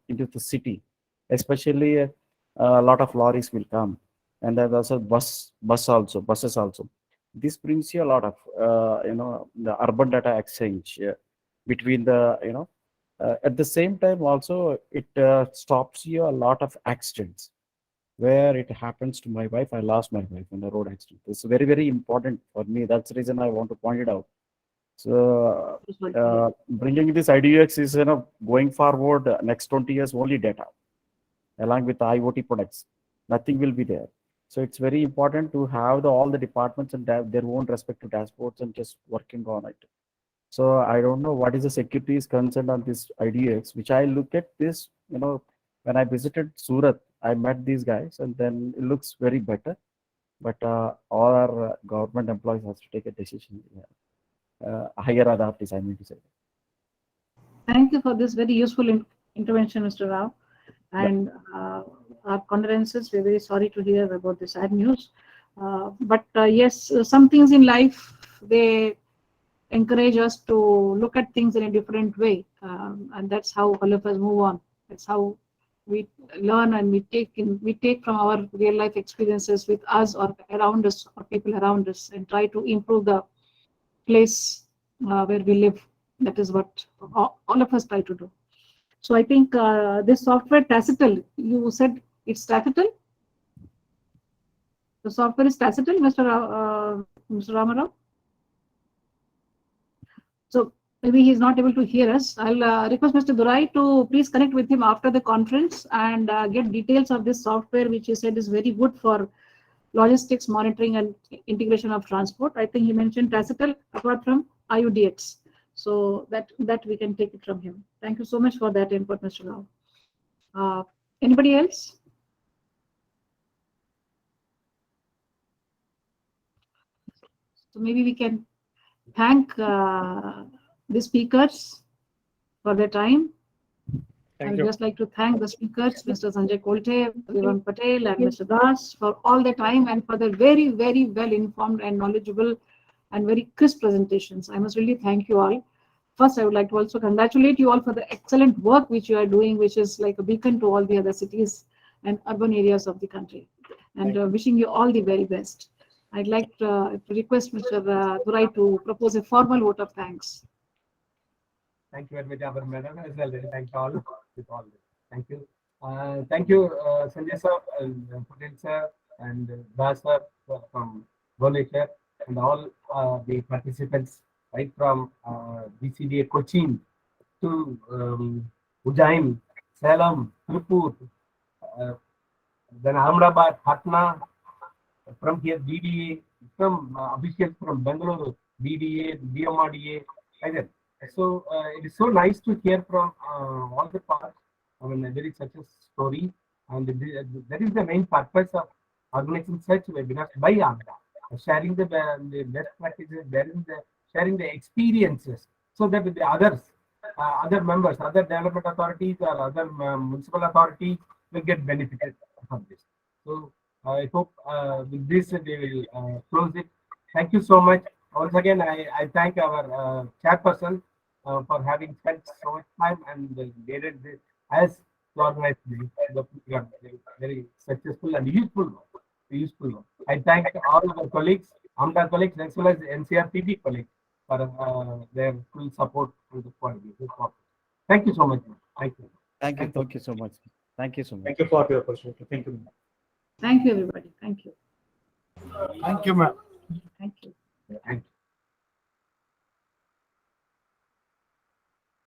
into the city, especially a lot of lorries will come, and there's also buses also. This brings you a lot of the urban data exchange between the at the same time also it stops you a lot of accidents where it happens to my wife. I lost my wife in a road accident. It's very, very important for me. That's the reason I want to point it out. So, bringing this IDUX is, going forward, next 20 years, only data, along with the IoT products. Nothing will be there. So, it's very important to have all the departments and have their own respective dashboards and just working on it. So, I don't know what is the security is concerned on this IDUX, which I look at this, when I visited Surat, I met these guys, and then it looks very better. But all our government employees has to take a decision. Higher authorities, I mean to say. Thank you for this very useful intervention, Mr. Rao. And our condolences. We're very sorry to hear about this sad news. But yes, some things in life, they encourage us to look at things in a different way. And that's how all of us move on. That's how we learn and we take from our real life experiences with us or around us or people around us and try to improve the place where we live. That is what all of us try to do. So I think this software Tacitel, you said it's Tacitel? The software is Tacitel, Mr. Ramarao? So maybe he's not able to hear us. I'll request Mr. Durai to please connect with him after the conference and get details of this software, which he said is very good for logistics, monitoring, and integration of transport. I think he mentioned Tacitel apart from IUDX. So that we can take it from him. Thank you so much for that input, Mr. Rao. Anybody else? So maybe we can thank the speakers for their time. I would just like to thank the speakers, Mr. Sanjay Kolte, Devang Patel, and Mr. Das, for all the time and for the very, very well informed and knowledgeable and very crisp presentations. I must really thank you all. First, I would like to also congratulate you all for the excellent work which you are doing, which is like a beacon to all the other cities and urban areas of the country. And wishing you all the very best. I'd like to request Mr. Durai to propose a formal vote of thanks. Thank you very much, Abha Madam, as well. Thank you all. Thank you. Thank you, Sanjay sir, and Patel sir, and Das sir from Bhubaneswar, and all the participants, right from BCDA Cochin to Ujjain, Salem, Tripur, then Ahmedabad, Patna, from here DDA, from officials from Bangalore, DDA, DMRDA, like that. So it is so nice to hear from all the parts. I mean, there is such a story, and that is the main purpose of organizing such webinars by AMDA, sharing the best practices, sharing the experiences, so that the others, other members, other development authorities or other municipal authorities will get benefited from this. So I hope with this we will close it. Thank you so much. Once again, I thank our chairperson for having spent so much time and guided this as to organize the program. Very successful and useful work. I thank all our colleagues, AMDA colleagues, as well as NCRPB colleagues for their full support to the quality. Thank you so much. Thank you. Thank you. Thank you so much. Thank you so much. Thank you for your opportunity. Thank you. Thank you, everybody. Thank you. Thank you, ma'am. Thank you. Thank you.